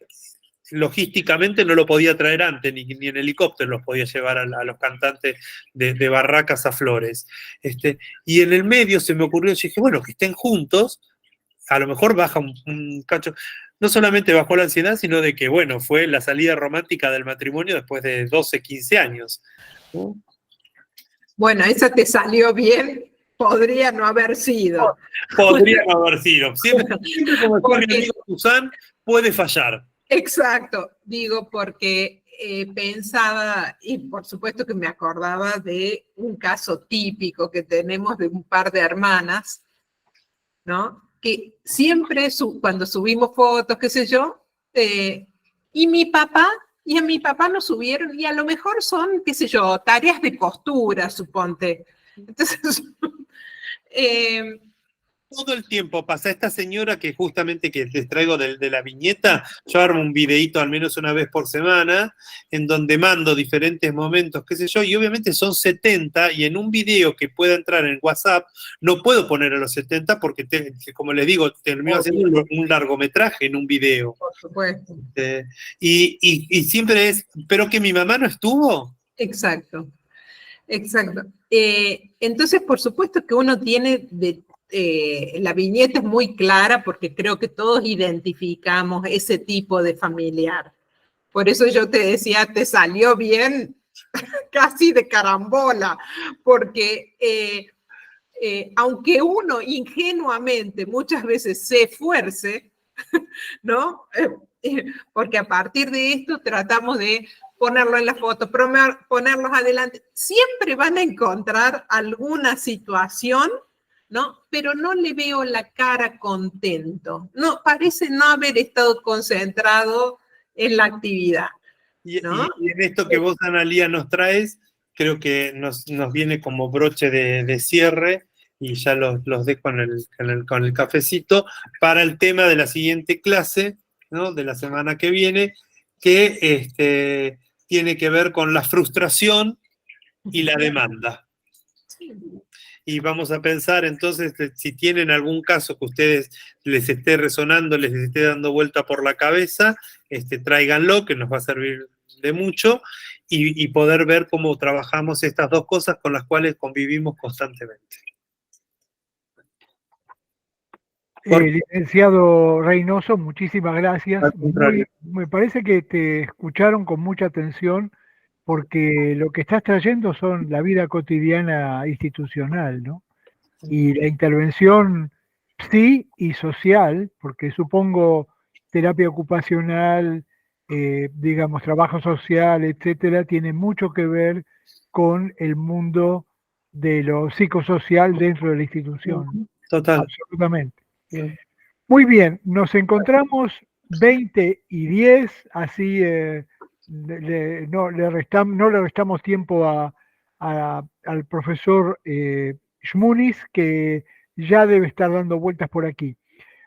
logísticamente no lo podía traer antes, ni en helicóptero los podía llevar a los cantantes de Barracas a Flores. Y en el medio se me ocurrió, yo dije, bueno, que estén juntos, a lo mejor baja un cacho. No solamente bajó la ansiedad, sino de que, bueno, fue la salida romántica del matrimonio después de 12, 15 años. Bueno, esa te salió bien, podría no haber sido. Podría no haber sido. Siempre como decía mi amigo Susan, puede fallar. Exacto, digo porque pensaba, y por supuesto que me acordaba de un caso típico que tenemos de un par de hermanas, ¿no? Que siempre cuando subimos fotos, qué sé yo, y a mi papá nos subieron, y a lo mejor son, qué sé yo, tareas de costura, suponte. Entonces, todo el tiempo pasa esta señora que justamente que les traigo de la viñeta, yo armo un videíto al menos una vez por semana, en donde mando diferentes momentos, qué sé yo, y obviamente son 70, y en un video que pueda entrar en WhatsApp, no puedo poner a los 70 porque, como les digo, termino haciendo un largometraje en un video. Por supuesto. Y siempre es, ¿pero que mi mamá no estuvo? Exacto, exacto. Entonces, por supuesto que uno tiene la viñeta es muy clara porque creo que todos identificamos ese tipo de familiar. Por eso yo te decía, te salió bien casi de carambola, porque aunque uno ingenuamente muchas veces se esfuerce, ¿no? Porque a partir de esto tratamos de ponerlo en la foto, ponerlos adelante, siempre van a encontrar alguna situación, ¿no? Pero no le veo la cara contento, no, parece no haber estado concentrado en la actividad, ¿no? Y en esto que vos, Analía, nos traes, creo que nos viene como broche de cierre, y ya los dejo con el cafecito, para el tema de la siguiente clase, ¿no? De la semana que viene, que tiene que ver con la frustración y la demanda. Y vamos a pensar entonces si tienen algún caso que ustedes les esté resonando, les esté dando vuelta por la cabeza, tráiganlo, que nos va a servir de mucho, y poder ver cómo trabajamos estas dos cosas con las cuales convivimos constantemente. Licenciado Reynoso, muchísimas gracias. Me parece que te escucharon con mucha atención, porque lo que estás trayendo son la vida cotidiana institucional, ¿no? Y la intervención sí y social, porque supongo terapia ocupacional, digamos, trabajo social, etcétera, tiene mucho que ver con el mundo de lo psicosocial dentro de la institución. Total. Absolutamente. Muy bien, nos encontramos 20:10, así no le restamos tiempo al profesor Shmunis, que ya debe estar dando vueltas por aquí.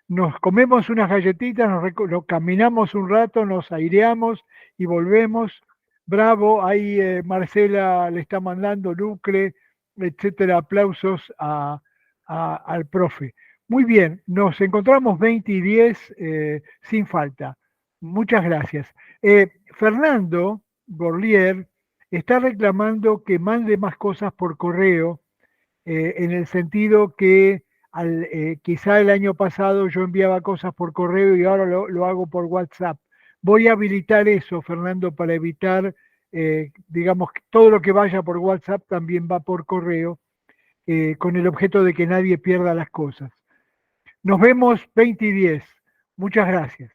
Nos comemos unas galletitas, nos caminamos un rato, nos aireamos y volvemos. Bravo, ahí Marcela le está mandando, Lucre, etcétera, aplausos al profe. Muy bien, nos encontramos 20:10 sin falta. Muchas gracias. Fernando Gorlier está reclamando que mande más cosas por correo, en el sentido que quizá el año pasado yo enviaba cosas por correo y ahora lo hago por WhatsApp. Voy a habilitar eso, Fernando, para evitar, digamos, que todo lo que vaya por WhatsApp también va por correo, con el objeto de que nadie pierda las cosas. Nos vemos 20:10. Muchas gracias.